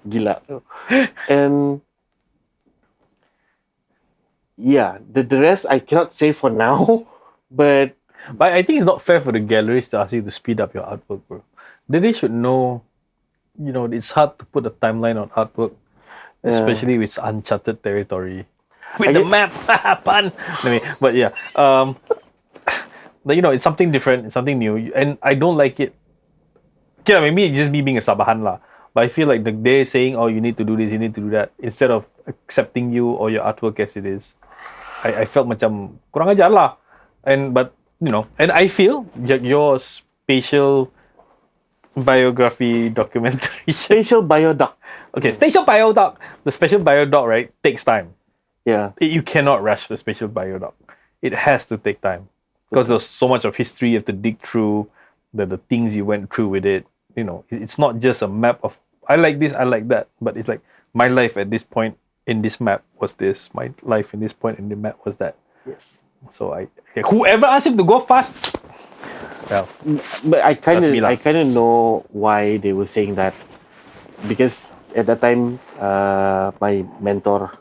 Gila. And yeah, the rest I cannot say for now, but I think it's not fair for the galleries to ask you to speed up your artwork, bro. They should know, it's hard to put a timeline on artwork, especially with uncharted territory. With the map, pun. But yeah, it's something different, it's something new, and I don't like it. Yeah, maybe it's just me being a Sabahan lah. But I feel like they're saying, oh, you need to do this, you need to do that, instead of accepting you or your artwork as it is. I felt macam kurang ajar lah. And I feel your spatial biography documentary. Spatial biodoc. Okay, spatial biodoc. The spatial biodoc, right, takes time. Yeah. You cannot rush the spatial biodoc. It has to take time. Because there's so much of history you have to dig through. the things you went through with it. It's not just a map of I like this, I like that, but it's like my life at this point in this map was this, my life in this point in the map was that. Yes. So whoever asked him to go fast, well, but I that's me lah. kind of know why they were saying that, because at that time, my mentor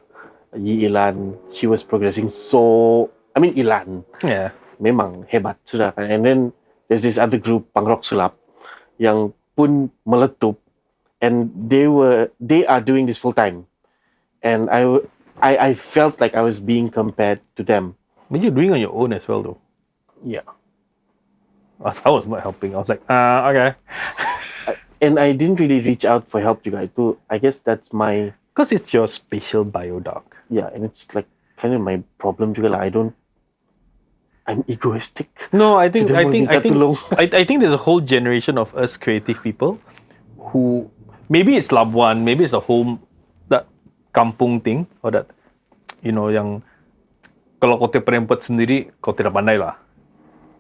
Yi Ilan, she was progressing so. I mean, Ilan, yeah, memang hebat sudah kan. And then there's this other group, Punk Rock Sulap, yang pun meletup, and they are doing this full time, and I felt like I was being compared to them. But you're doing on your own as well, though. Yeah. I was not helping. I was like, okay. And I didn't really reach out for help juga. Itu, I guess that's my... Because it's your spatial bio-doc. Yeah, and it's like kind of my problem juga lah. I'm egoistic. No, I think there's a whole generation of us creative people who maybe it's Labuan, maybe it's the whole that kampung thing or that yang kalau kau terperempat sendiri kau tidak pandai lah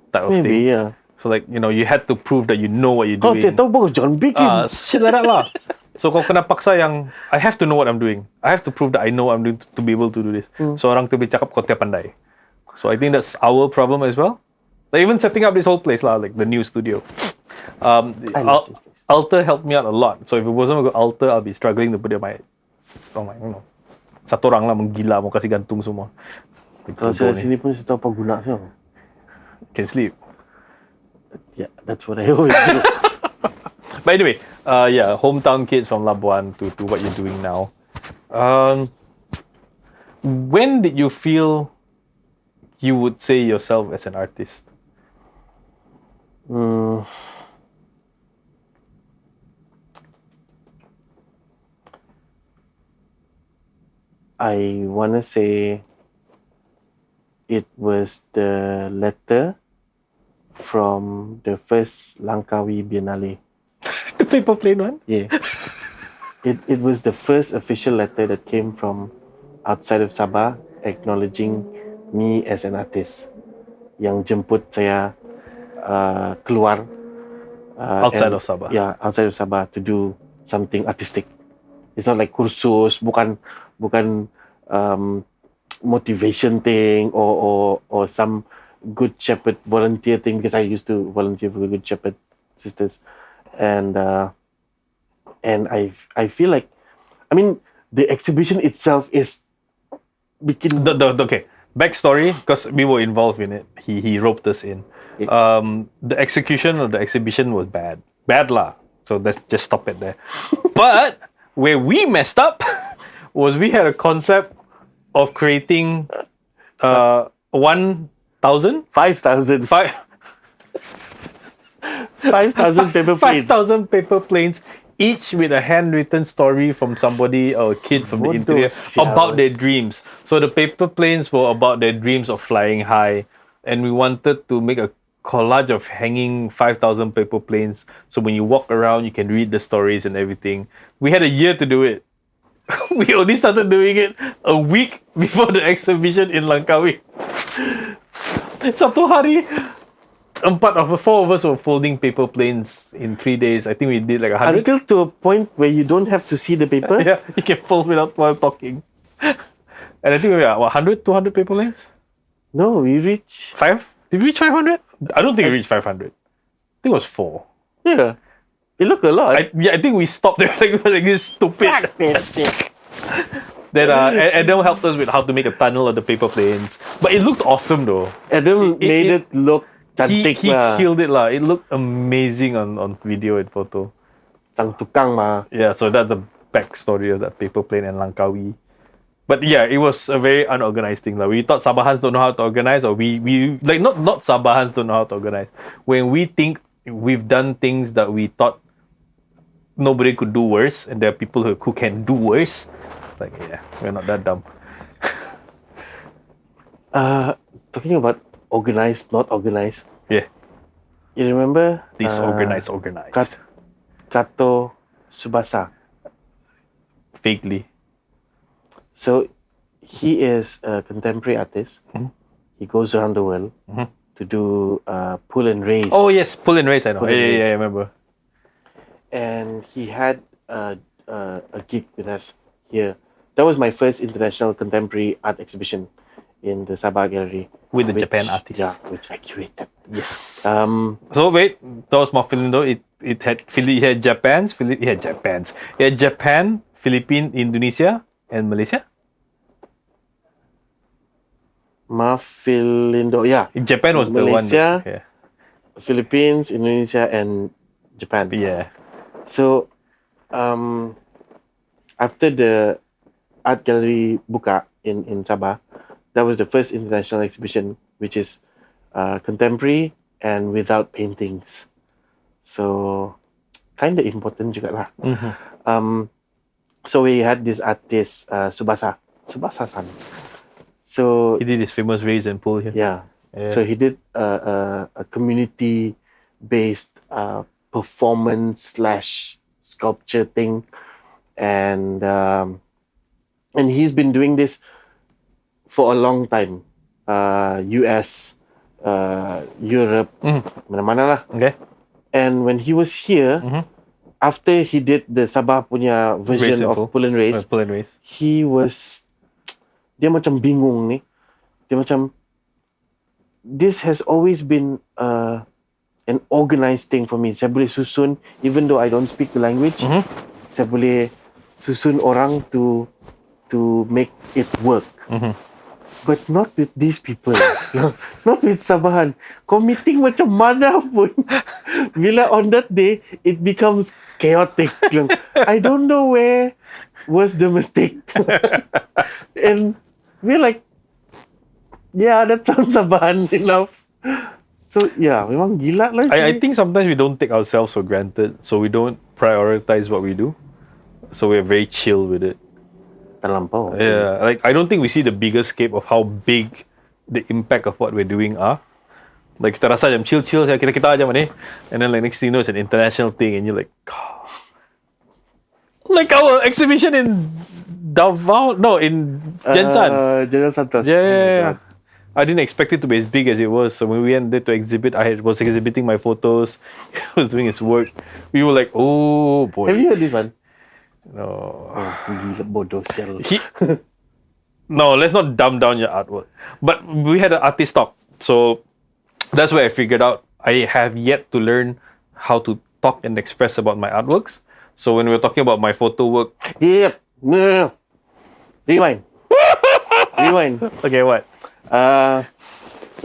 type of maybe, thing. Yeah. So like you had to prove that you know what you're doing. Kau tidak tahu bagus jangan bikin. Shit like that lah. So kau kena paksa yang I have to know what I'm doing. I have to prove that I know what I'm doing to be able to do this. So orang tu boleh cakap kau tidak pandai. So I think that's our problem as well. Like even setting up this whole place lah, like the new studio. Alter helped me out a lot. So if it wasn't for Alter, I'll be struggling to put it on my satu orang lah menggila mau kasih gantung semua. Kalau saya sini pun saya tahu apa guna saya. Can sleep. Yeah, that's what I always do. But anyway, hometown kids from Labuan to what you're doing now. When did you feel you would say yourself as an artist? I want to say it was the letter from the first Langkawi Biennale. The paper plane one? Yeah. It was the first official letter that came from outside of Sabah acknowledging me as an artist. Yang jemput saya keluar. Outside of Sabah? Yeah, outside of Sabah to do something artistic. It's not like kursus, bukan motivation thing or some Good Shepherd volunteer thing, because I used to volunteer for the Good Shepherd sisters, and I feel like, I mean, the exhibition itself is okay. Backstory, because we were involved in it. He roped us in. The execution of the exhibition was bad lah. So let's just stop it there. But where we messed up was we had a concept of creating 5,000 paper planes. 5,000 paper planes, each with a handwritten story from somebody or a kid from the interior about their dreams. So the paper planes were about their dreams of flying high, and we wanted to make a collage of hanging 5,000 paper planes. So when you walk around, you can read the stories and everything. We had a year to do it. We only started doing it a week before the exhibition in Langkawi. Satu hari, 4 of us were folding paper planes in 3 days. I think we did like 100. Until to a point where you don't have to see the paper? Yeah, you can fold while talking. And I think we were 100, 200 paper planes? No, we reached... 5? Did we reach 500? I don't think we reached 500. I think it was 4. Yeah. It looked a lot. I think we stopped there like this stupid. Then Adam helped us with how to make a tunnel of the paper planes. But it looked awesome though. Adam made it look cantik he killed it lah. It looked amazing on video and photo. Sang tukang mah. Yeah, so that's the backstory of that paper plane and Langkawi. But yeah, it was a very unorganized thing. We thought Sabahans don't know how to organize, or we like not Sabahans don't know how to organize. When we think we've done things that we thought nobody could do worse, and there are people who can do worse. Like, yeah, we're not that dumb. Talking about organized, not organized. Yeah. You remember? Disorganized. Kato Subasa. Vaguely. So, he is a contemporary artist. Mm-hmm. He goes around the world to do pull and raise. Oh yes, pull and raise. I know. Pull and raise. Yeah, I remember. And he had a gig with us here. That was my first international contemporary art exhibition in the Sabah Gallery. With the Japan artist. Yeah, which I curated. Yes. So wait, that was Mafilindo. It had Japan, Philippines, Indonesia, and Malaysia. Mafilindo, yeah. Japan was Malaysia, the one. Philippines, Indonesia, and Japan. Yeah. So, after the art gallery buka in Sabah, that was the first international exhibition, which is contemporary and without paintings. So, kind of important juga lah. So we had this artist, Subasa-san. So he did his famous raise and pull here. Yeah. So he did a community-based performance / sculpture thing, and he's been doing this for a long time. US, Europe, mana-mana lah. Okay. And when he was here, after he did the Sabah punya version of pull and raise, he was, dia macam bingung ni. Dia macam, this has always been an organized thing for me. Saya boleh susun, even though I don't speak the language, saya boleh susun orang to make it work. But not with these people. Not with Sabahan. Kau meeting macam mana pun, bila on that day, it becomes chaotic. I don't know where was the mistake. And we're like, yeah, that sounds Sabahan enough. So yeah, memang gila lah. I think sometimes we don't take ourselves for granted, so we don't prioritize what we do. So we're very chill with it. Terlampau. Yeah, like I don't think we see the bigger scope of how big the impact of what we're doing are. Like kita rasa macam chill kita aja ni, and then like next thing you know it's an international thing, and you're like, oh. Like our exhibition in Davao, no, in Jensan. Jensan Santos. Yeah. I didn't expect it to be as big as it was. So when we went there to exhibit, was exhibiting my photos. He was doing his work. We were like, oh boy. Have you heard this one? No. Gila bodoh sial. No, let's not dumb down your artwork. But we had an artist talk. So that's where I figured out I have yet to learn how to talk and express about my artworks. So when we were talking about my photo work... Yep. No. Rewind. Okay, what?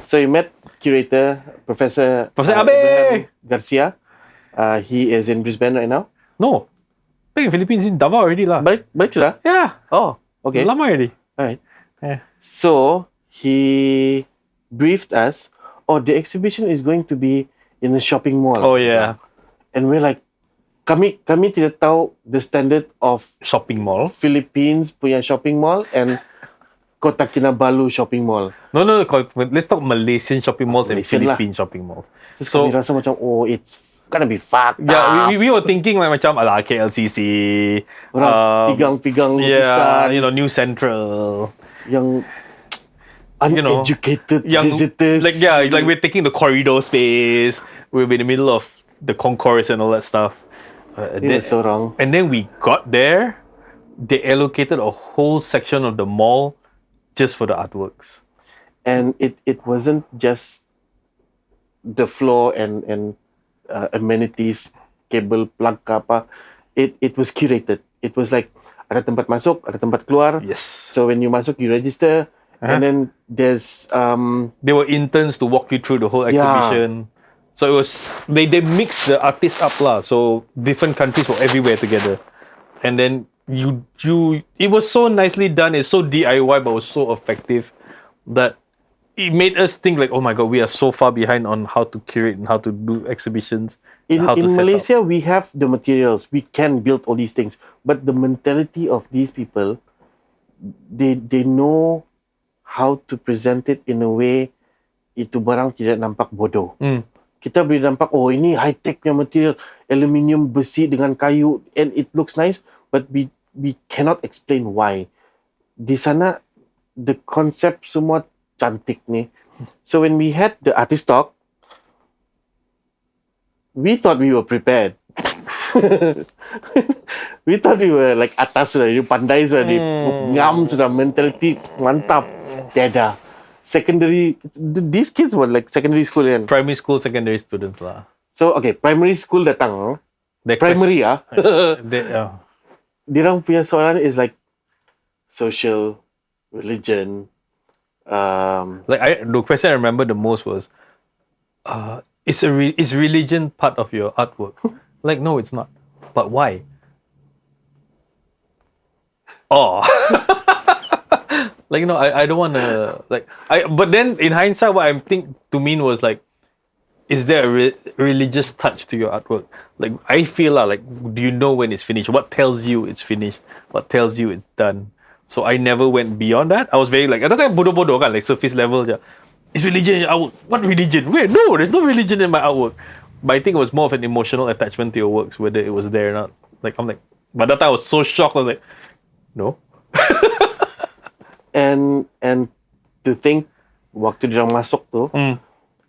So you met curator, Professor Abe Garcia. He is in Brisbane right now. No. Back in Philippines, in Davao already lah. Balik sudah? Yeah. Oh, okay. Lama already. Alright. Yeah. So he briefed us. Oh, the exhibition is going to be in a shopping mall. Oh yeah. And we're like, kami tidak tahu the standard of shopping mall. Philippines punya shopping mall and Kota Kinabalu shopping mall. No. Let's talk Malaysian shopping malls and Philippine shopping malls. So kami rasa macam, oh, it's gonna be fucked up. Yeah, we were thinking like macam ala KLCC. Orang pigang lukisan. Yeah, New Central. Yang uneducated visitors. Like we're taking the corridor space. We'll be in the middle of the concourse and all that stuff. It was so wrong. And then we got there. They allocated a whole section of the mall just for the artworks. And it wasn't just the floor and amenities, cable, plug ke apa. It was curated. It was like ada tempat masuk, ada tempat keluar. Yes. So when you masuk, you register, and then there's there were interns to walk you through the whole exhibition. Yeah. So it was they mixed the artists up lah. So different countries were everywhere together, and then you it was so nicely done. It's so DIY, but it was so effective that it made us think like, oh my god, we are so far behind on how to curate and how to do exhibitions. In Malaysia, we have the materials. We can build all these things. But the mentality of these people, they know how to present it in a way itu barang tidak nampak bodoh. Kita boleh nampak, oh ini high-tech punya material, aluminium, besi dengan kayu, and it looks nice, but we cannot explain why. Di sana, the concept semua cantik ni, So when we had the artist talk, we thought we were prepared. We thought we were like atas sudah, pandai sudah, ngam sudah, mentality mantap, dada. Secondary, these kids were like secondary school and Primary school, secondary students lah. so okay, primary school datang, primary Dirang punya soalan is like social, religion. The question I remember the most was, is religion part of your artwork? Like, no, it's not. But why? Oh. Like, I don't want to, but then in hindsight, what I think to mean was like, is there a religious touch to your artwork? Like, I feel like, do you know when it's finished? What tells you it's finished? What tells you it's done? So I never went beyond that. I was very like, I thought bodoh-bodoh kan, like surface level je. Is religion in your artwork? What religion? Where? No, there's no religion in my artwork. But I think it was more of an emotional attachment to your works, whether it was there or not. Like, I'm like, by that time I was so shocked. I was like, no. And to think, waktu dirang masuk tu,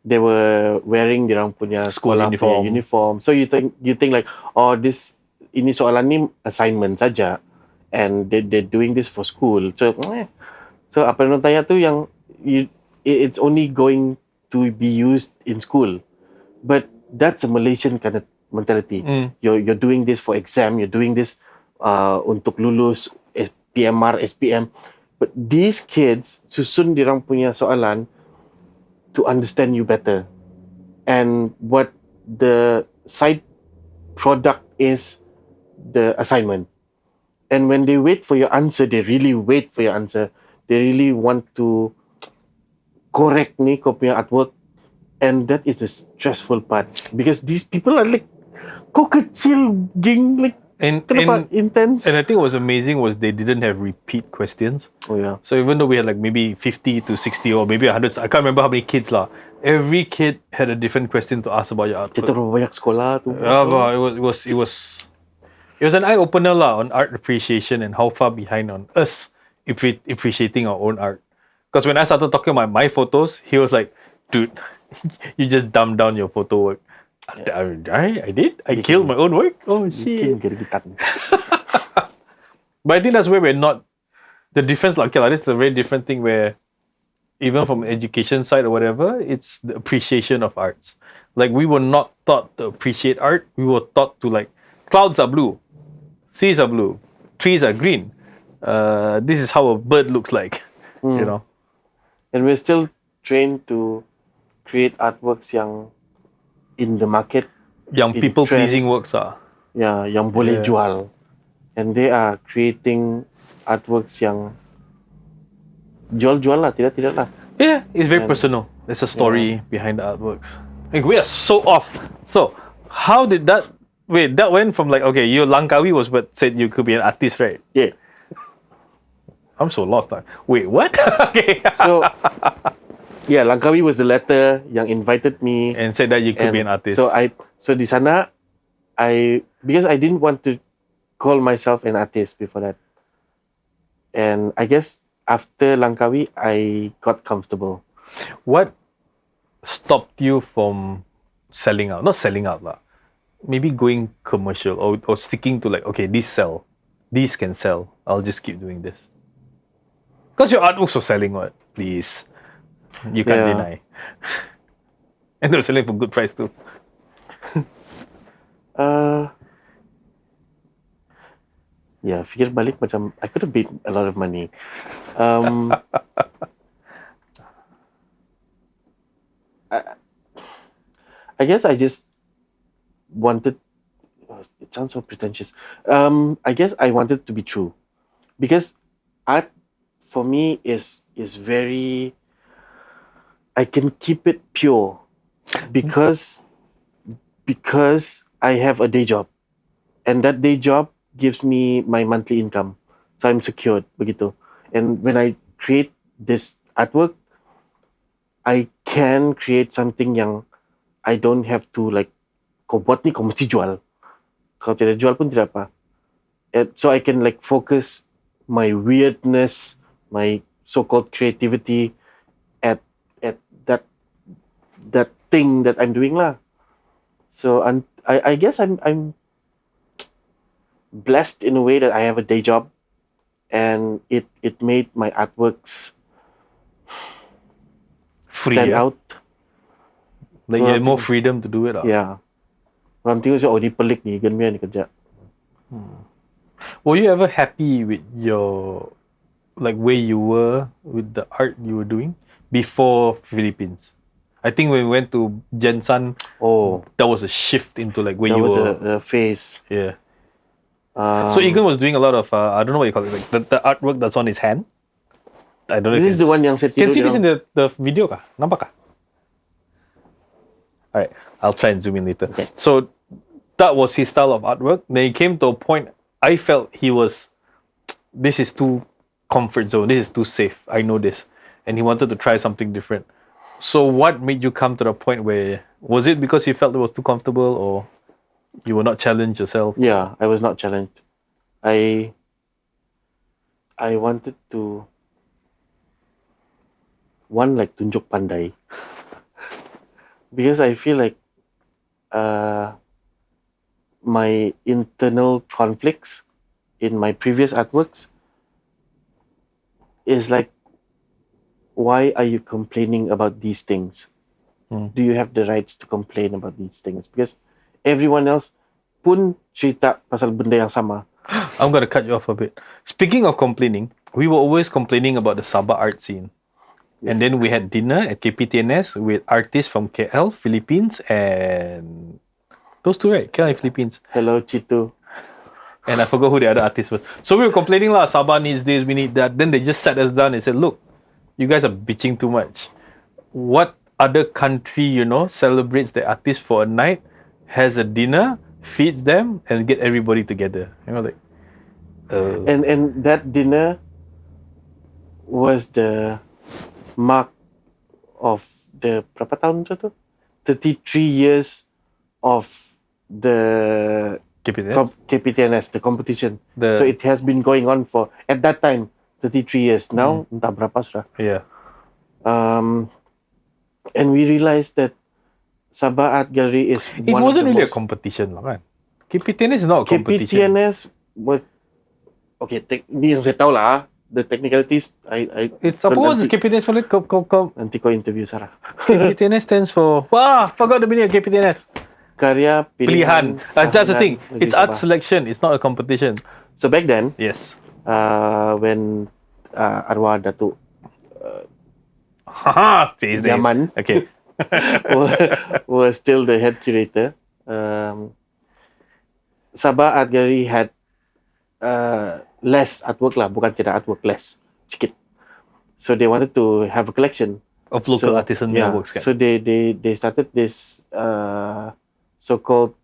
they were wearing dirang punya School sekolah punya uniform. So you think like, oh, ini soalan ni assignment saja, and they're doing this for school. So apa yang tanya tu yang it's only going to be used in school, but that's a Malaysian kind of mentality. You're doing this for exam. You're doing this untuk lulus PMR, SPM. But these kids susun dirang punya soalan to understand you better, and what the side product is the assignment. And when they wait for your answer, they really wait for your answer. They really want to correct ni kau punya artwork, and that is the stressful part because these people are like, kau kecil geng, like kenapa intense. And I think what was amazing was they didn't have repeat questions. Oh yeah. So even though we had like maybe 50 to 60 or maybe 100, I can't remember how many kids lah. Every kid had a different question to ask about your art. Kita banyak sekolah tu. It was an eye opener lah on art appreciation and how far behind on us appreciating our own art. Because when I started talking about my photos, he was like, "Dude, you just dumbed down your photo work." I did. I killed my own work. Oh shit. But I think that's where we're not. The difference, like, okay, this is a very different thing where, even from education side or whatever, it's the appreciation of arts. Like, we were not taught to appreciate art. We were taught to, like, clouds are blue, seas are blue, trees are green. This is how a bird looks like, you know. And we're still trained to create artworks yang in the market, yang people pleasing works are. Yeah, yang boleh jual. And they are creating artworks yang jual-jual lah, tidak lah. Yeah, it's very personal. There's a story behind the artworks. Like, we are so off. So, how did that... Wait, that went from like, okay, your Langkawi was what said you could be an artist, right? Yeah. I'm so lost. Wait, what? Okay. So, yeah, Langkawi was the letter yang invited me. And said that you could be an artist. So di sana, because I didn't want to call myself an artist before that. And I guess after Langkawi, I got comfortable. What stopped you from selling out? Not selling out lah. Maybe going commercial or sticking to like, okay, these can sell. I'll just keep doing this. Because your artworks are selling, what? Please. You can't deny. And they're selling for good price too. Yeah, fikir balik macam I could have made a lot of money. I guess I just wanted. It sounds so pretentious. I guess I wanted to be true, because art for me is very. I can keep it pure, because I have a day job, and that day job gives me my monthly income, so I'm secured begitu. And when I create this artwork, I can create something yang I don't have to like, kau buat ni kau mesti jual. Kalau tidak jual pun tidak apa. So I can like focus my weirdness, my so-called creativity at that thing that I'm doing lah. So I guess I'm blessed in a way that I have a day job, and it made my artworks Free, stand yeah? out. Like you had more freedom to do it. Yeah. Orang tengok macam, oh ni pelik ni, Genmia ni kerja. Were you ever happy with your, like, where you were with the art you were doing before Philippines? I think when we went to Jensan, that was a shift into like where That you was were. a phase. Yeah. So Egan was doing a lot of I don't know what you call it, like the artwork that's on his hand. I don't know. This is the one yang saya Can tidur see this in dalam. the video kah? Nampak kah? Alright, I'll try and zoom in later. Okay. So that was his style of artwork. Then he came to a point I felt this is too comfort zone. This is too safe. I know this, and he wanted to try something different. So what made you come to the point where, was it because you felt it was too comfortable, or you were not challenged yourself? Yeah, I was not challenged. I wanted to like tunjuk pandai because I feel like my internal conflicts in my previous artworks is like, why are you complaining about these things? Do you have the rights to complain about these things? Because everyone else pun cerita pasal benda yang sama. I'm going to cut you off a bit. Speaking of complaining, we were always complaining about the Sabah art scene. Yes. And then we had dinner at KPTNS with artists from KL, Philippines, and those two, right? KL and Philippines. Hello, Chitu. And I forgot who the other artist was. So we were complaining, Sabah needs this, we need that. Then they just sat us down and said, look, you guys are bitching too much. What other country, celebrates the artist for a night, has a dinner, feeds them, and get everybody together? And that dinner was the mark of the berapa tahun tu? 33 years of the KPTNS, the competition. So it has been going on for, at that time, 33 years. Now, entah berapa sudah. Yeah. And we realized that Sabah Art Gallery is it one wasn't of the really most... a competition, right? KPTNS is not a competition. KPTNS was... Okay, ni yang saya tahu lah. The technicalities, It's apa was KPTNS for? Nanti kau interview Sarah. KPTNS stands for... forgot the meaning of KPTNS. Karya Pilihan. That's the thing. Negeri It's art Sabah. selection. It's not a competition. So back then, Yes. when Arwah Datuk Say his name. Yaman Okay. was still the head curator, Sabah Art Gallery had less artwork lah, bukan tidak artwork, less, sikit. So they wanted to have a collection Of local artisan works. So they started this so-called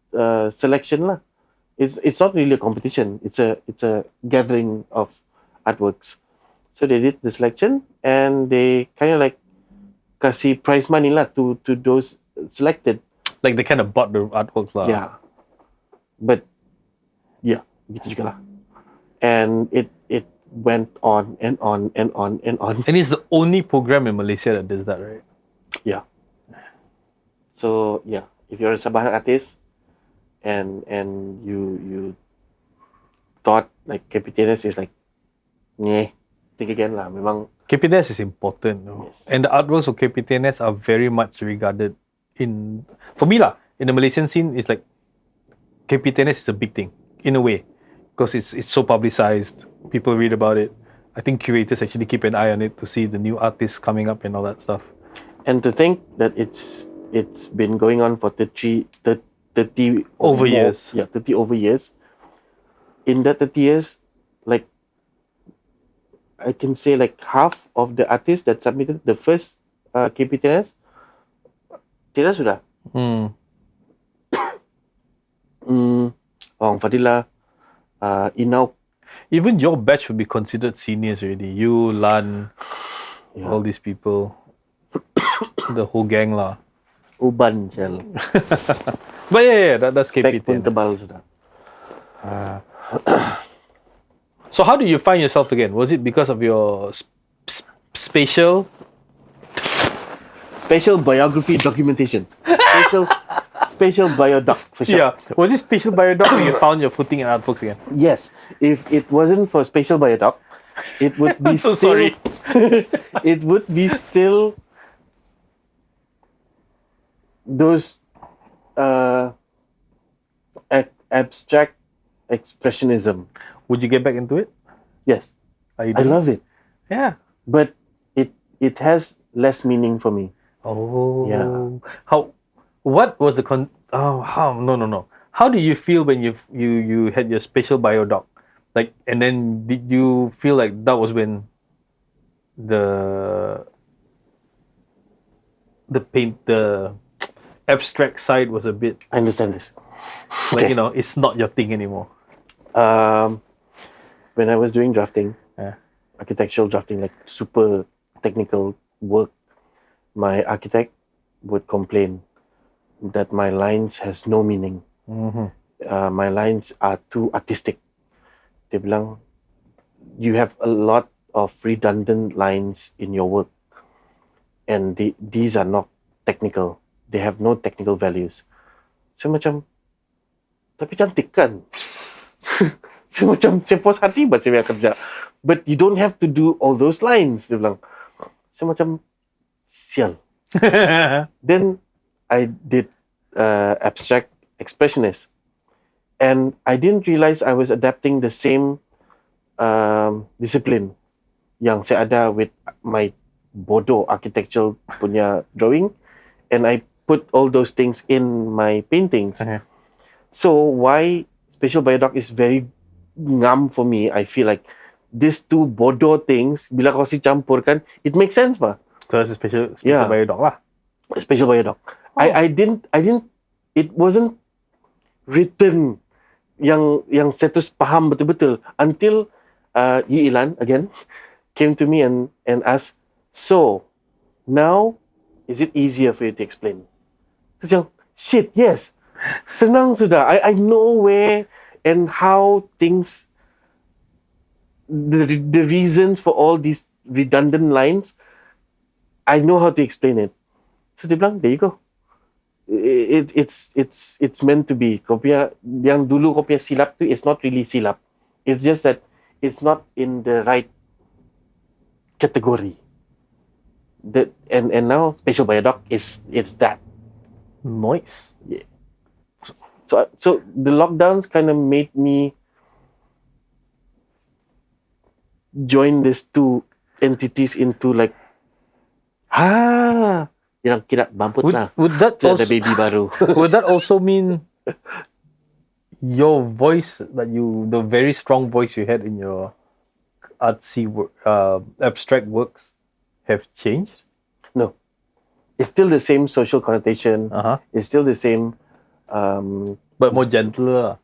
selection lah. It's not really a competition. It's a gathering of artworks. So they did the selection and they kind of like kasih prize money lah to those selected. Like they kind of bought the artworks lah. Yeah. But yeah, gitu juga lah. And it went on and on and on and on. And it's the only program in Malaysia that does that, right? Yeah. So yeah, if you're a Sabah artist and you thought like KPTNS is like, think again lah. Memang KPTNS is important, no? Yes. And the artworks of KPTNS are very much regarded for me lah, in the Malaysian scene. It's like KPTNS is a big thing in a way because it's so publicized. People read about it. I think curators actually keep an eye on it to see the new artists coming up and all that stuff. And to think that it's been going on for 30 Over more, years. Yeah, 30 over years. In that 30 years, like I can say like half of the artists that submitted the first KPTNS tidak sudah. Ong Fadila, Inau. Even your batch would be considered seniors already. You, Lan, all these people, the whole gang lah. Uban sel. But that's Spek pun KPTNS. tebal sudah. So how do you find yourself again? Was it because of your spatial Special biography documentation. Special biodoc for sure. Yeah. Was it special biodoc when you found your footing in artworks again? Yes. If it wasn't for special biodoc, it would be I'm so still, sorry. it would be still those abstract expressionism. Would you get back into it? Yes. Are you I doing- love it. Yeah. But it has less meaning for me. Oh. Yeah. What was the no. How do you feel when you had your special biodoc? Like, and then did you feel like that was when the abstract side was a bit I understand this. like, it's not your thing anymore? When I was doing drafting, Yeah. architectural drafting, like super technical work, my architect would complain that my lines has no meaning. My lines are too artistic. Dia bilang, you have a lot of redundant lines in your work, and these are not technical. They have no technical values. So macam, tapi cantik kan? So macam, saya puas hati bah saya kerja. But you don't have to do all those lines. Dia bilang. So macam, sial. Then I did abstract expressionist, and I didn't realize I was adapting the same discipline yang saya ada with my bodoh architectural punya drawing, and I put all those things in my paintings. Okay. So why special biodoc is very ngam for me, I feel like these two bodoh things bila kau si campurkan, it makes sense bah. So it's a special Yeah. biodoc lah. Special biodoc. Oh. I didn't it wasn't written yang saya terus faham betul-betul until Yi Ilan again came to me and asked, so now is it easier for you to explain? Terus yang shit, yes, senang sudah. I know where and how things, the reasons for all these redundant lines, I know how to explain it. So dia bilang, there you go. It's meant to be. Kau punya, yang dulu kau punya silap tu, it's not really silap. It's just that it's not in the right category. And now special biodoc it's that. Nice. Yeah. So the lockdowns kind of made me join these two entities into like, yang kira mamput lah. Would that Ada also, baby baru. would that also mean your voice, the very strong voice you had in your artsy abstract works have changed? No. It's still the same social connotation. It's still the same. But more gentler.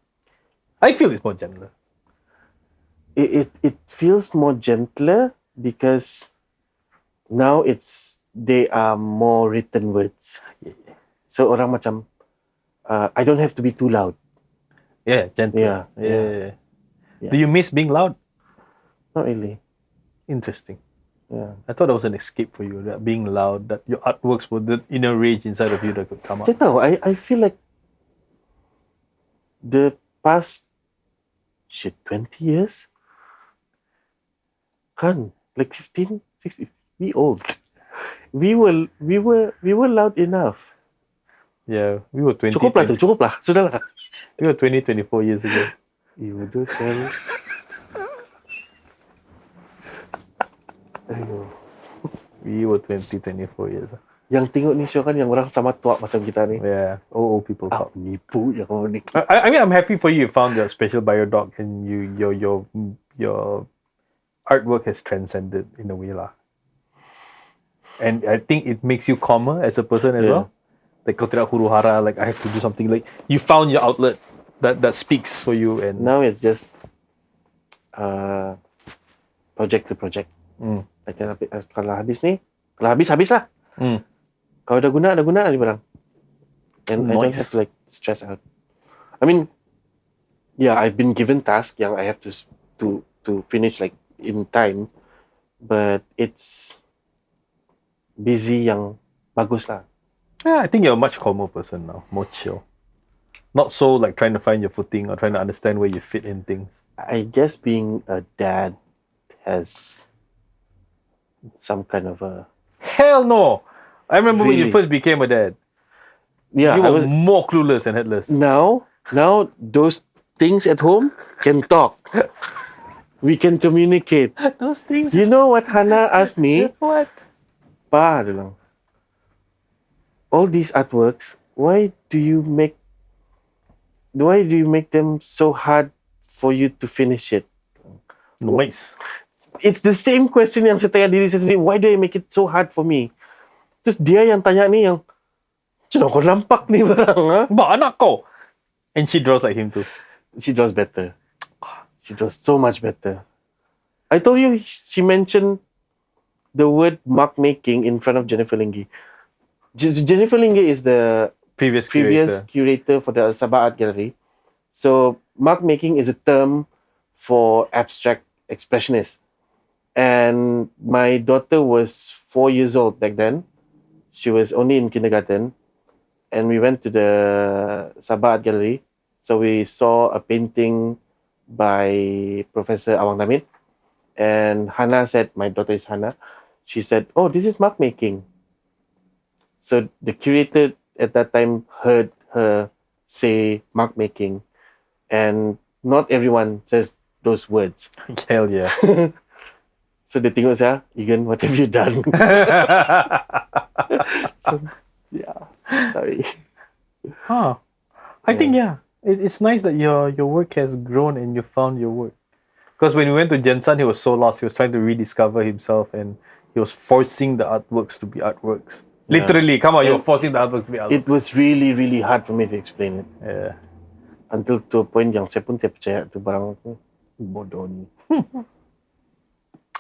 I feel it's more gentler. It feels more gentler because now they are more written words. So orang macam, I don't have to be too loud. Yeah, gentler. Yeah. Do you miss being loud? Not really. Interesting. Yeah. I thought that was an escape for you, that being loud, that your artworks were the inner rage inside of you that could come out. I know. I feel like the past 20 years, kan, like 15, 16, we old. We were loud enough. Yeah, we were 20. Cukup lah. Sudahlah. We were 24 years ago. You do sell. Aduh. We were 24 years. Yang tengok ni show kan yang orang sama tua macam kita ni. Yeah, old people talk. Nipu yang kau ni. I mean, I'm happy for you found your special biodoc and your artwork has transcended in a way lah. And I think it makes you calmer as a person as well. Like kau tidak huru-hara, like I have to do something. Like you found your outlet that speaks for you. And Now it's just project to project. Kalau habis lah. Kalau dah guna ni barang. And I don't have to like stress out. I mean, yeah, I've been given tasks yang I have to finish like in time, but it's busy yang bagus lah. Yeah, I think you're a much calmer person now, more chill. Not so like trying to find your footing or trying to understand where you fit in things. I guess being a dad has some kind of a... Hell no! I remember when you Really? first became a dad. Yeah, You I were was... more clueless and headless. Now those things at home can talk. We can communicate. Those things. You know what Hannah asked me? What? Pa, dia bilang, all these artworks, why do you make them so hard for you to finish it? Noise. It's the same question yang saya tanya diri saya sendiri. Why do I make it so hard for me? Terus dia yang tanya ni yang, macam kau nampak ni barang, ha? Ba anak kau. And she draws like him too. She draws better. She draws so much better. I told you she mentioned the word mark making in front of Jennifer Lingi. Jennifer Lingi is the Previous curator for the Sabah Art Gallery. So mark making is a term for abstract expressionists. And my daughter was 4 years old back then. She was only in kindergarten. And we went to the Sabah Art Gallery. So we saw a painting by Professor Awang Damit. And Hannah said, my daughter is Hannah, she said, oh, this is mark making. So the curator at that time heard her say mark making. And not everyone says those words. Hell yeah. So dia tengok saya, Egan, what have you done? So, yeah, sorry. Huh. I think, yeah, it's nice that your work has grown and you found your work. Because when we went to Jensen, he was so lost. He was trying to rediscover himself and he was forcing the artworks to be artworks. Yeah. Literally, come on, you were forcing the artworks to be artworks. It was really, really hard for me to explain it. Yeah. Until to a point yang saya pun tidak percaya tu barang tu. Bodoh ni.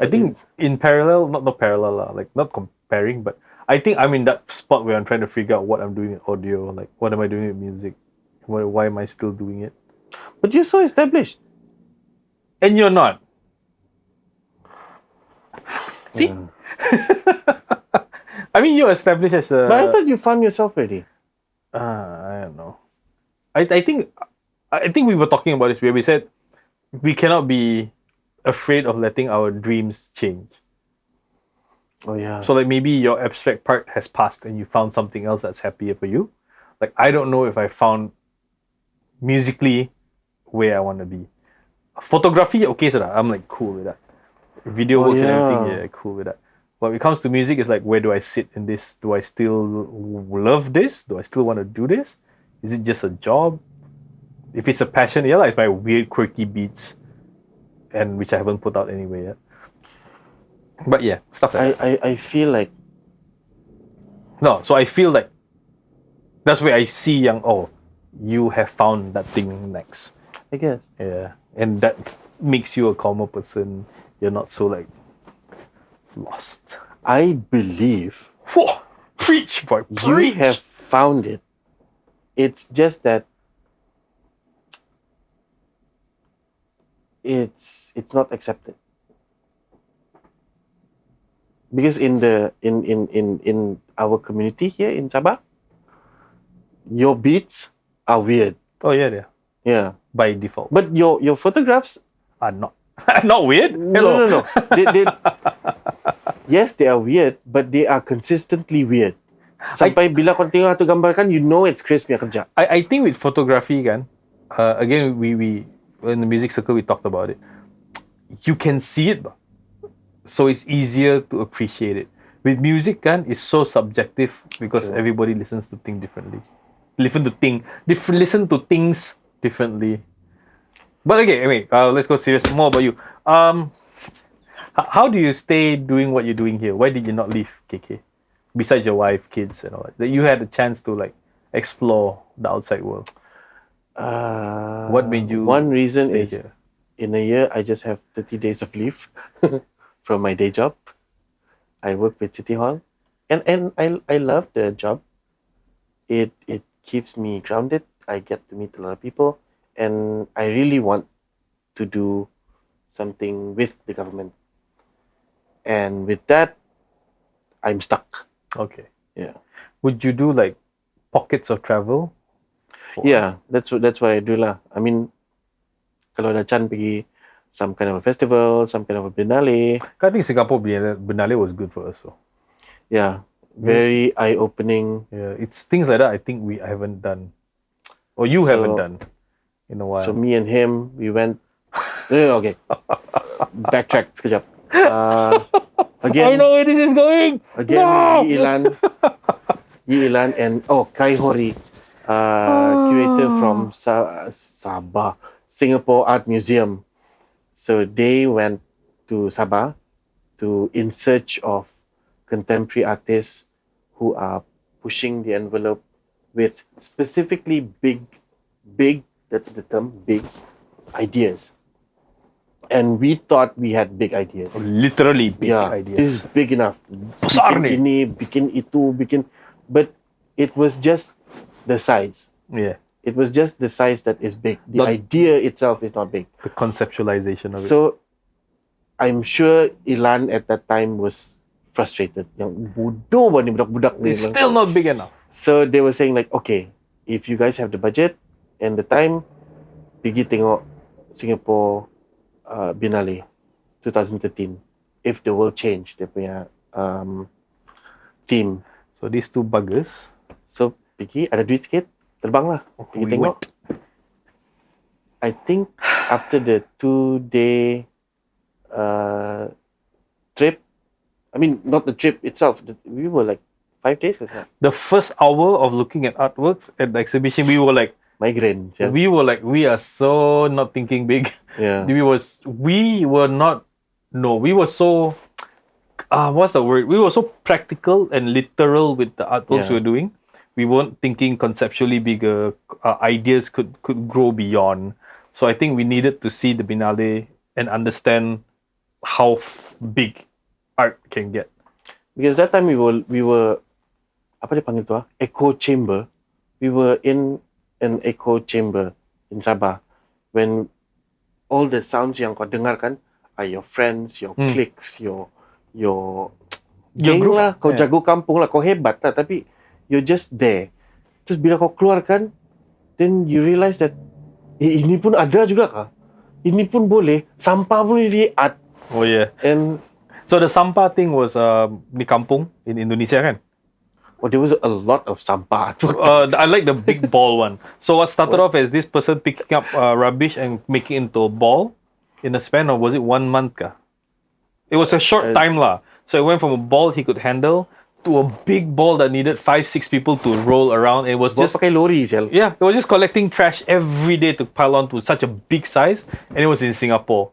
I think in parallel, not parallel, like not comparing, but I think I'm in that spot where I'm trying to figure out what I'm doing with audio, like what am I doing with music, why am I still doing it? But you're so established, and you're not. See, I mean you're established as a. But I thought you found yourself already. I don't know. I think we were talking about this where we said we cannot be afraid of letting our dreams change. Oh yeah. So like maybe your abstract part has passed and you found something else that's happier for you. Like I don't know if I found musically where I want to be. Photography, okay, so I'm like cool with that. Video works and everything, yeah, cool with that. But when it comes to music, it's like where do I sit in this? Do I still love this? Do I still want to do this? Is it just a job? If it's a passion, yeah, like it's my weird quirky beats. And which I haven't put out anyway yet. But yeah, stuff like that. I feel like... No, so I feel like that's where I see you have found that thing next. I guess. Yeah. And that makes you a calmer person. You're not so like lost. I believe... Whoa! Preach, boy, preach! You have found it. It's just that it's not accepted. Because in our community here in Sabah, your beats are weird. Oh yeah. Yeah. By default. But your photographs are not not weird. Hello. No. Yes, they are weird, but they are consistently weird. Sampai bila kau tengok satu gambar kan, you know it's Chris punya kerja. I think with photography kan, again we in the music circle we talked about it. You can see it, so it's easier to appreciate it. With music kan, it's so subjective because everybody listens to things differently. Listen to things differently. But okay, anyway, let's go serious. More about you. How do you stay doing what you're doing here? Why did you not leave KK? Besides your wife, kids, and all that you had a chance to like explore the outside world. What made you? One reason stay is here? In a year I just have 30 days of leave from my day job. I work with City Hall, and I love the job. It keeps me grounded. I get to meet a lot of people, and I really want to do something with the government. And with that, I'm stuck. Okay. Yeah. Would you do like pockets of travel? Yeah, that's why I do lah. I mean, kalau dah Chan pergi some kind of a festival, some kind of a Biennale, I think Singapore Biennale was good for us. So yeah, very eye-opening. yeah, it's things like that I think I haven't done, or you haven't done in a while. So me and him, we went. Okay, backtrack sekejap. Again, I know where this is going. again, No! Yi Ilan and Kai Hori, curator from Sabah, Singapore Art Museum. So they went to Sabah in search of contemporary artists who are pushing the envelope with specifically big, that's the term, big ideas. And we thought we had big ideas. Literally big This ideas. is big enough. Besar Bikin ni. ini, bikin itu, but it was just the size. Yeah, It was just the size that is big. The idea itself is not big. the conceptualization of it. So I'm sure Ilan at that time was frustrated. Yang bodoh ba ni budak-budak ni. It's still not big enough. So they were saying like, okay, if you guys have the budget and the time, pergi tengok Singapore Biennale 2013. If the world changed, dia punya theme. So these two buggers. So pergi, ada duit sikit, terbang lah. Pergi we tengok. I think after the 2-day trip, I mean, not the trip itself, we were like 5 days or something. The first hour of looking at artworks at the exhibition, we were like, Migraine. Yeah. we are so not thinking big. Yeah. We were so what's the word? We were so practical and literal with the artworks we were doing. We weren't thinking conceptually bigger. Ideas could grow beyond. So I think we needed to see the Biennale and understand how big art can get. Because that time we were apa dia panggil tu echo chamber. We were in an echo chamber in Sabah when all the sounds yang kau dengar kan are your friends, your cliques, your gang group lah, kau jago kampung lah, kau hebat lah, tapi you're just there. Terus bila kau keluar kan, then you realize that ini pun ada juga kah? Ini pun boleh, sampah pun jadi art. Oh yeah. And so the sampah thing was di kampung in Indonesia kan? there was a lot of sampah. I like the big ball one. So what started off as this person picking up rubbish and making it into a ball in a span of, was it 1 month ka? It was a short time lah. So it went from a ball he could handle to a big ball that needed 5-6 people to roll around. It was just pakai lori sel. Yeah, it was just collecting trash every day to pile on to such a big size, and it was in Singapore.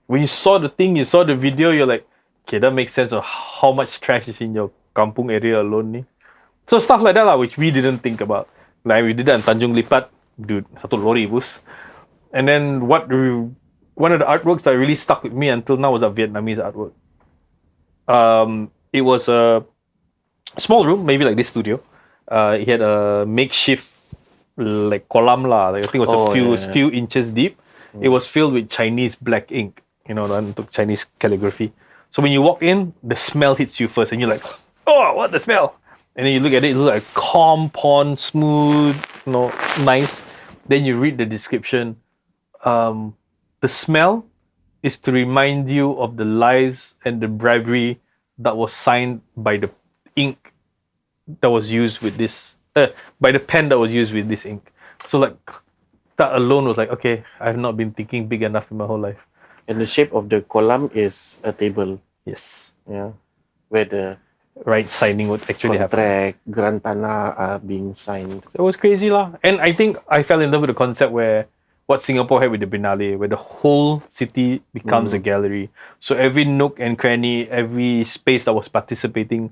When you saw the thing, you saw the video, you're like, okay, that makes sense of how much trash is in your kampung area alone ni. So stuff like that lah, which we didn't think about. Like we did that in Tanjung Lipat, dude, satu lori bus. And then one of the artworks that really stuck with me until now was a Vietnamese artwork. It was a small room, maybe like this studio. It had a makeshift like kolam lah. Like I think it was a few inches deep. It was filled with Chinese black ink. You know, Chinese calligraphy. So when you walk in, the smell hits you first, and you're like, oh, what the smell? And then you look at it, it looks like calm pond, smooth, nice. Then you read the description. The smell is to remind you of the lies and the bribery that was signed by the ink that was used with this, by the pen that was used with this ink. So like, that alone was like, okay, I have not been thinking big enough in my whole life. And the shape of the kolam is a table. Yes. Yeah. Where the right signing would actually happen. Contract, grant tanah are being signed. It was crazy lah. And I think I fell in love with the concept where what Singapore had with the Biennale, where the whole city becomes a gallery. So every nook and cranny, every space that was participating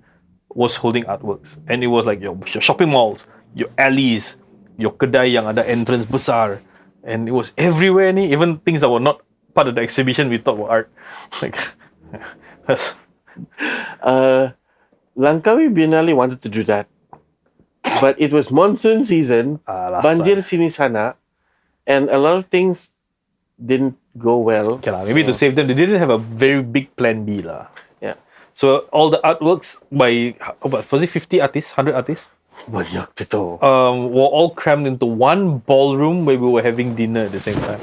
was holding artworks. And it was like your shopping malls, your alleys, your kedai yang ada entrance besar. And it was everywhere ni, even things that were not part of the exhibition we thought were art. Like, Langkawi Biennale wanted to do that, but it was monsoon season, banjir sini sana, and a lot of things didn't go well. Okay, maybe to save them, they didn't have a very big plan B lah. Yeah. So all the artworks by was it 50 artists, 100 artists? Banyak itu. Were all crammed into one ballroom where we were having dinner at the same time.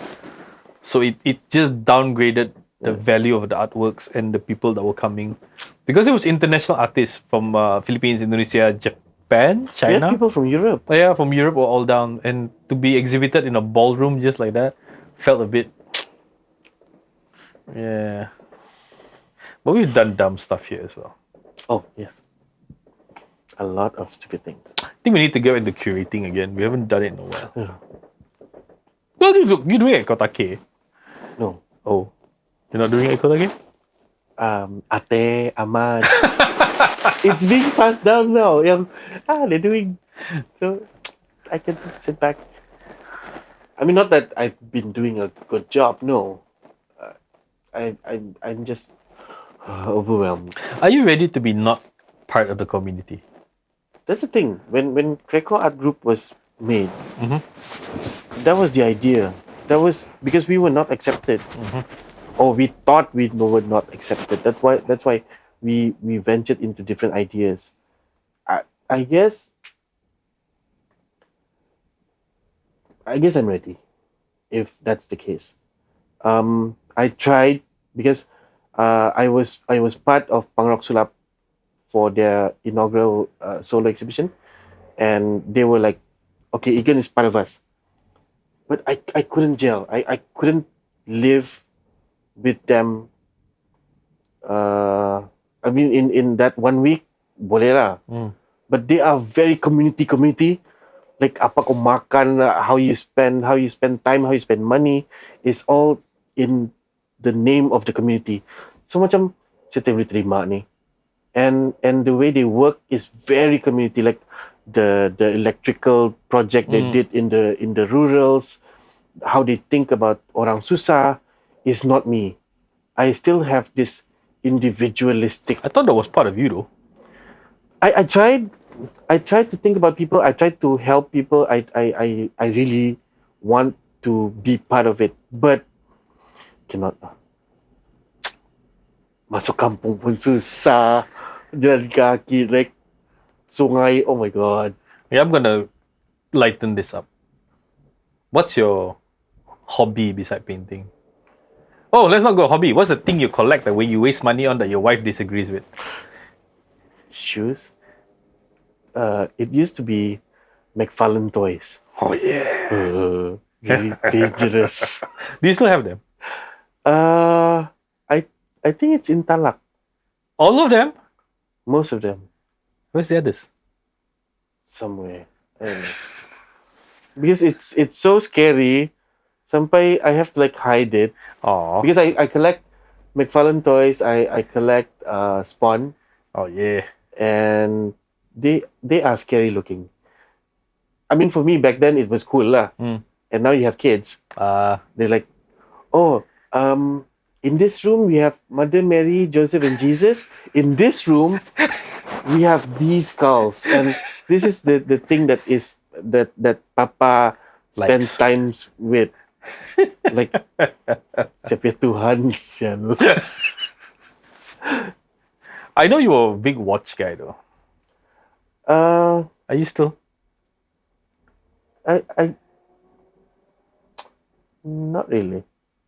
So it just downgraded the value of the artworks and the people that were coming, because it was international artists from Philippines, Indonesia, Japan, We had China. people from Europe. Yeah, from Europe were all down, and to be exhibited in a ballroom just like that felt a bit. Yeah. But we've done dumb stuff here as well. Oh, yes. A lot of stupid things. I think we need to get into curating again. We haven't done it in a while. Yeah. Well, you're doing it at Kotake. No. Oh. You're not doing it at Kotake? Ate, Ahmad. It's being passed down now. They're doing. So I can sit back. I mean, not that I've been doing a good job. No. I'm just overwhelmed. Are you ready to be not part of the community? That's the thing. When Greco Art Group was made, that was the idea. That was because we were not accepted, or we thought we were not accepted. That's why we ventured into different ideas. I guess I'm ready, if that's the case. I tried because I was part of Punk Rock Sulap for their inaugural solo exhibition, and they were like, okay, Egan is part of us, but I couldn't gel. I couldn't live with them. I mean, in that 1 week, boleh lah. But they are very community. Like apa kau makan, how you spend time, how you spend money, is all in the name of the community. So macam saya boleh terima ni. And the way they work is very community, like the electrical project they did in the rurals, how they think about orang susah is not me. I still have this individualistic. I thought that was part of you though. I tried to think about people. I tried to help people. I really want to be part of it, but cannot. Masuk kampung pun susah. Jalan kaki, like sungai. Oh my god. Yeah, I'm gonna lighten this up. What's your hobby beside painting? Oh, let's not go hobby. What's the thing you collect that when you waste money on that your wife disagrees with? Shoes. It used to be McFarlane toys. Oh yeah. Very dangerous. Do you still have them? I think it's in Talak. All of them? Most of them. Where's the others? Somewhere. I don't know. Because it's so scary. Sampai I have to like hide it. Oh. Because I collect McFarlane toys. I collect Spawn. Oh yeah. And they are scary looking. I mean, for me back then it was cool lah. And now you have kids. They're like, oh, in this room we have Mother Mary, Joseph, and Jesus. In this room we have these skulls, and this is the thing that Papa spends times with. Like, siapa Tuhan sial. I know you were a big watch guy though. Are you still? I not really.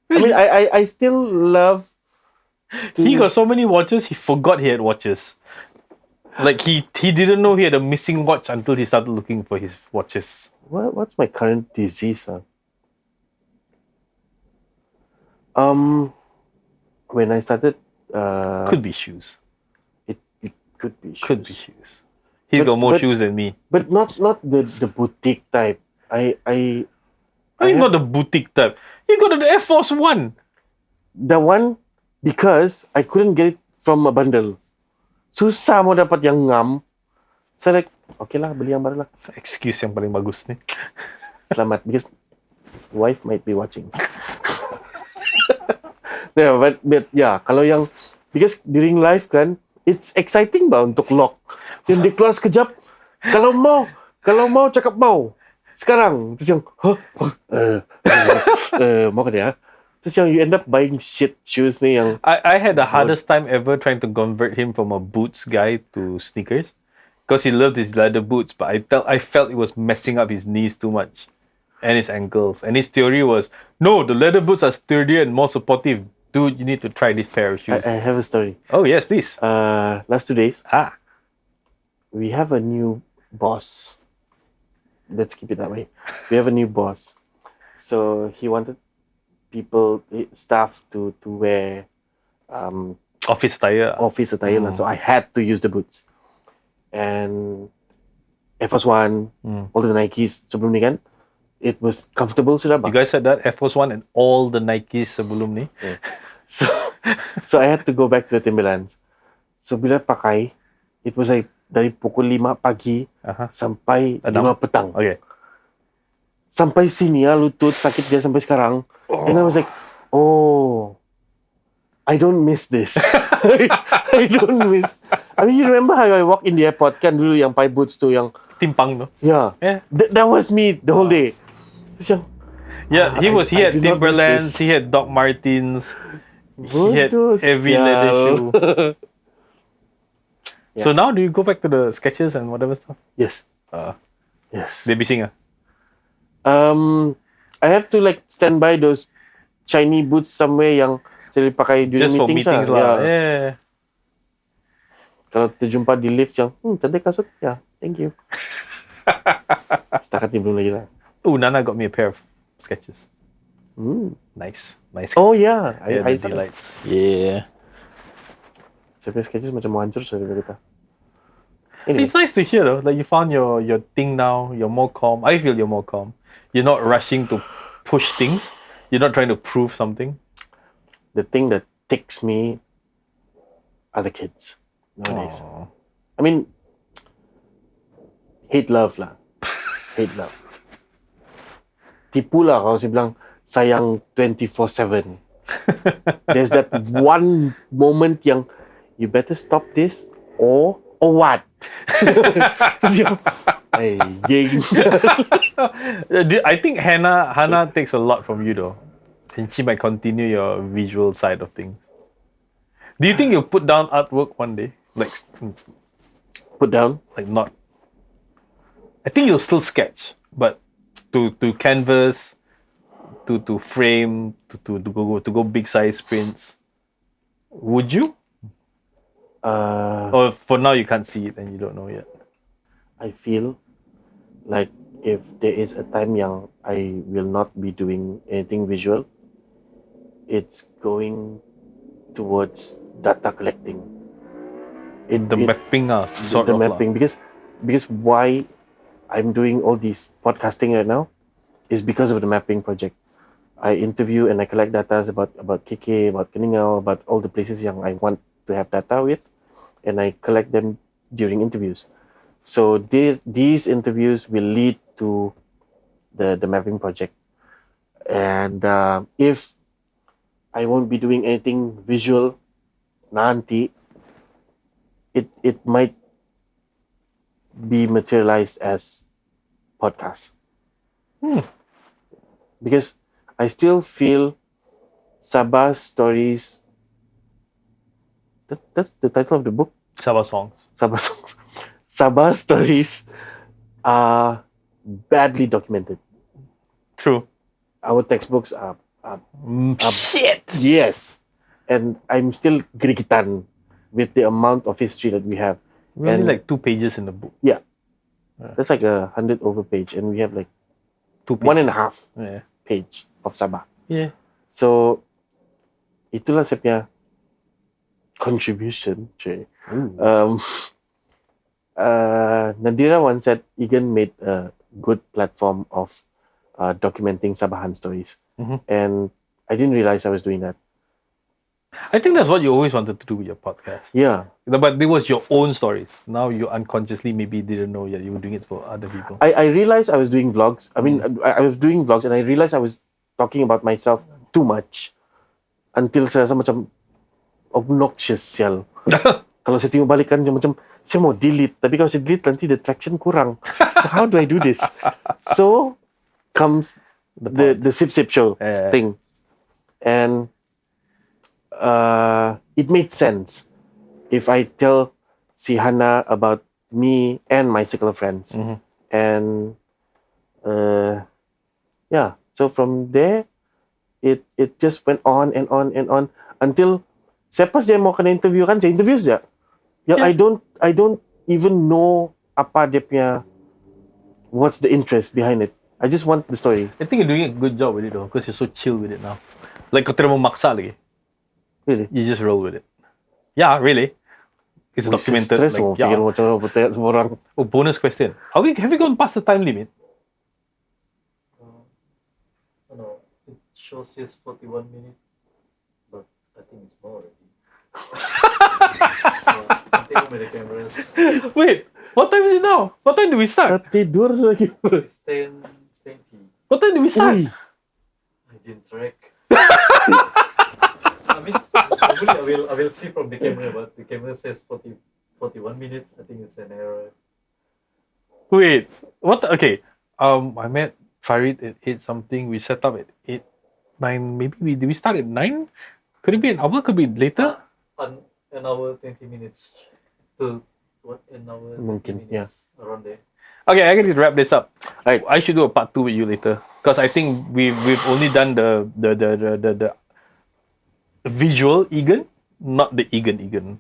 I mean, I still love. He got so many watches, he forgot he had watches. Like he didn't know he had a missing watch until he started looking for his watches. What's my current disease? When I started, could be shoes. It could be shoes. Could be shoes. He's got more shoes than me. But not the boutique type. I not the boutique type. You got the Air Force One. The one, because I couldn't get it from a bundle. Susah mau dapat yang ngam. So like, okay lah, beli yang baru lah. Excuse yang paling bagus ni. Selamat, because wife might be watching. Yeah, but yeah, kalau yang, because during live kan, it's exciting ba untuk lock. Yang dia keluar sekejap, kalau mau cakap mau. Sekarang, terus yang, mau ke dia? Terus yang you end up buying shit shoes ni yang I had the hardest time ever trying to convert him from a boots guy to sneakers. Because he loved his leather boots, but I felt it was messing up his knees too much. And his ankles. And his theory was, no, the leather boots are sturdier and more supportive. Dude, you need to try this pair of shoes. I have a story. Oh, yes, please. Last 2 days, Ah. we have a new boss. Let's keep it that way. We have a new boss. So he wanted staff to wear Office attire. office attire lah. So I had to use the boots. And Air Force One, all the Nikes sebelum ni kan, it was comfortable sudah. You guys said that? Air Force One and all the Nikes sebelum ni. Yeah. So I had to go back to the Timberlands. So bila pakai, it was like dari pukul 5 pagi sampai 5 petang. Okay. Sampai sini lutut sakit dia sampai sekarang. And I was like, oh, I don't miss this. I don't miss. I mean, you remember how I walk in the airport kan dulu yang pakai boots tu yang Timpang tu. yeah. That was me the whole day. So, Yeah, he had Timberlands, he had Doc Martens, he had every leather shoe. Yeah. So now do you go back to the sketches and whatever stuff? Yes. Yes. Baby singer. I have to like stand by those shiny boots somewhere yang saya pakai during Just for meetings lah. Yeah. Kalau terjumpa di lift yang, cantik kasut, thank you. Setakat ni belum lagi lah. Oh, Nana got me a pair of sketches. Nice. Oh yeah, I the lights. Yeah. Saya punya sketches macam mau hancur saya kata. Anyway. It's nice to hear though, like you found your thing now, you're more calm. I feel you're more calm. You're not rushing to push things. You're not trying to prove something. The thing that ticks me are the kids nowadays. Aww. I mean, hate love lah. Hate love. Tipu lah kalau saya bilang sayang 24/7. There's that one moment yang you better stop this or what? Terus yang, geng. I think Hannah takes a lot from you though. And she might continue your visual side of things. Do you think you'll put down artwork one day? Like Put down? Like not. I think you'll still sketch, but to canvas, to frame, to go big size prints. Would you? Or for now you can't see it and you don't know yet. I feel like if there is a time yang I will not be doing anything visual, it's going towards data collecting. Mapping sort the of mapping because why I'm doing all these podcasting right now is because of the mapping project. I interview and I collect data about KK, about Keningau, about all the places yang I want to have data with, and I collect them during interviews. So these interviews will lead to the mapping project. And if I won't be doing anything visual, nanti, it might be materialized as podcast. Because I still feel Sabah Stories. That's the title of the book. Sabah songs. Sabah Songs. Sabah Stories are badly documented. True. Our textbooks are Shit. Yes, and I'm still gerigitan with the amount of history that we have. We only like 2 pages in the book. Yeah, that's like 100 over page, and we have like 2 pages. 1.5 page of Sabah. Yeah. So itulah saya punya contribution. Nadira once said Egan made a good platform of documenting Sabahan stories, and I didn't realize I was doing that. I think that's what you always wanted to do with your podcast. Yeah, but it was your own stories. Now you unconsciously maybe didn't know yet you were doing it for other people. I realized I was doing vlogs. I mean, I was doing vlogs, and I realized I was talking about myself too much until saya rasa macam obnoxious sial. Kalau saya tengok balik kan macam saya mau delete, tapi kalau saya delete nanti the traction kurang. So how do I do this? So comes the Sip Sip show thing, and it made sense if I tell si Hana about me and my circle of friends. And yeah, so from there it just went on and on and on until pas dia mau kena interview kan, saya interview saja. I don't even know apa dia punya, what's the interest behind it. I just want the story. I think you're doing a good job with it though, because you're so chill with it now. Like kau tidak memaksa lagi. Really? You just roll with it. Yeah, really. It's documented. Stress Like, fikir macam apa semua orang. Oh, bonus question. Have we gone past the time limit? No, it shows yes 41 minutes, but I think it's more already. Continue with the cameras. Wait, what time is it now? What time do we start? Tidur lagi. It's 10:20. What time do we start? Ui. I didn't track. I mean, normally I will see from the camera, but the camera says 41 minutes. I think it's an error. Wait, what? Okay, I met Farid at 8 something. We set up at 8, 9. Maybe did we start at 9? Could it be an hour? Could be later. An hour 20 minutes to what? An hour 20 Mungkin, minutes around there. Okay, I can wrap this up. Right. I should do a part 2 with you later because I think we've only done the visual Egan, not the Egan.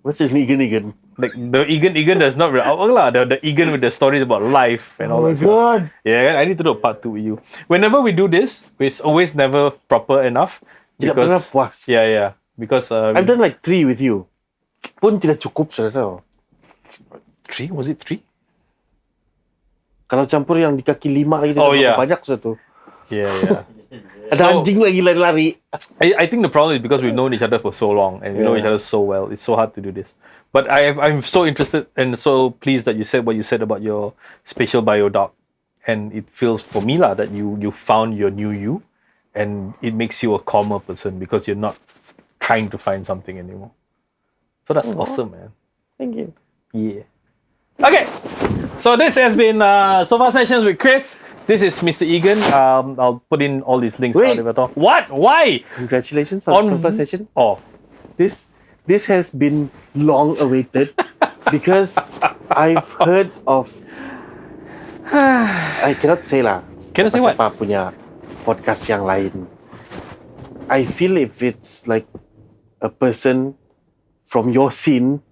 What's this Egan? Like the Egan does not really outwork lah. The Egan with the stories about life and all Oh my that stuff. god. Yeah, I need to do a part 2 with you. Whenever we do this, it's always never proper enough. Tidak pernah puas. Yeah. Because I've done like 3 with you. Pun tidak cukup saya rasa. 3? Was it 3? Kalau campur yang di kaki 5 lagi, banyak satu. Yeah. Ada anjing lagi lari-lari. I think the problem is because we've known each other for so long and we know each other so well. It's so hard to do this. But I'm so interested and so pleased that you said what you said about your spatial bio doc. And it feels for me lah that you found your new you and it makes you a calmer person because you're not trying to find something anymore. So that's awesome, man. Thank you. Yeah. Okay. So this has been Sofa Sessions with Chris. This is Mr. Egan. I'll put in all these links. Wait. What? Why? Congratulations on the first session. Oh. This has been long awaited because I've heard of I cannot say lah. Cannot say what? Siapa punya podcast yang lain. I feel if it's like a person from your scene,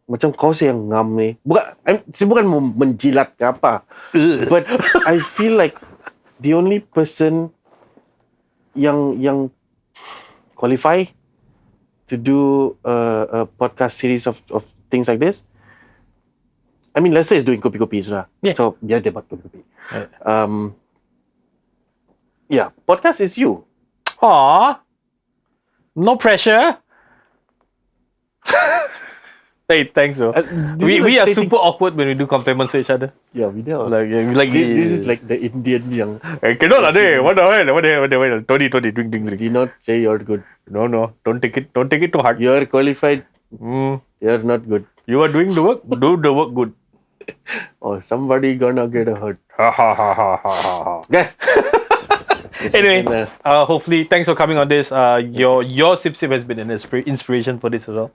macam kau sih yang ngam ni. Bukan mau menjilat ke apa. But I feel like the only person yang qualify to do a podcast series of things like this. I mean, Lester is doing kopi-kopi sudah. Yeah. So biar dia buat kopi-kopi. Right. Yeah, podcast is you. Aw. No pressure. Hey, thanks though. We are super awkward when we do compliments to each other. Yeah, we know. This is like the Indian yang. Cannot lah, what the hell? Tony, drink. Do not say you're good. No, don't take it too hard. You're qualified. You're not good. You are doing the work. Do the work good. Or somebody gonna get hurt. Ha ha ha ha ha ha. Okay. Anyway, hopefully, thanks for coming on this. Your sip has been an inspiration for this as well,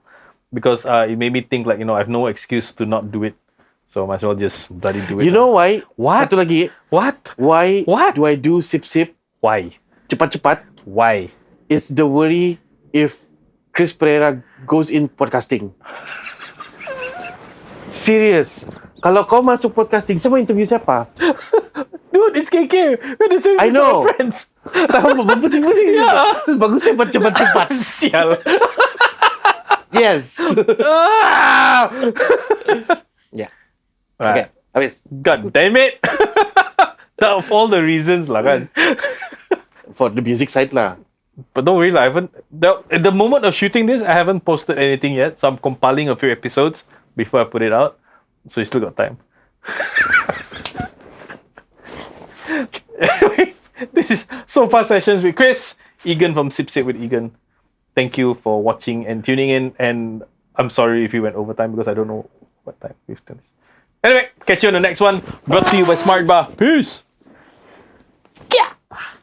because it made me think like, I have no excuse to not do it, so I might as well just bloody do it. You know why? What? Satu lagi. What? Why? What? Do I do sip? Why? Cepat. Why? It's the worry if Chris Pereira goes in podcasting. Serious. Kalau kau masuk podcasting, siapa interview siapa? Dude, it's KK. We're the same I know. friends. Sama berpusing-pusing. Yeah. Bagus cepat. Sial. Yes. Yeah. Okay. Habis. God damn it. Of all the reasons lah kan. For the music side lah. But don't worry lah, at the moment of shooting this, I haven't posted anything yet, so I'm compiling a few episodes before I put it out. So you still got time. Anyway, this is Sofa Sessions with Chris, Egan from Sip with Egan. Thank you for watching and tuning in, and I'm sorry if you went overtime because I don't know what time we've done this. Anyway, catch you on the next one. Brought to you by Smart Bar. Peace. Yeah. Ah.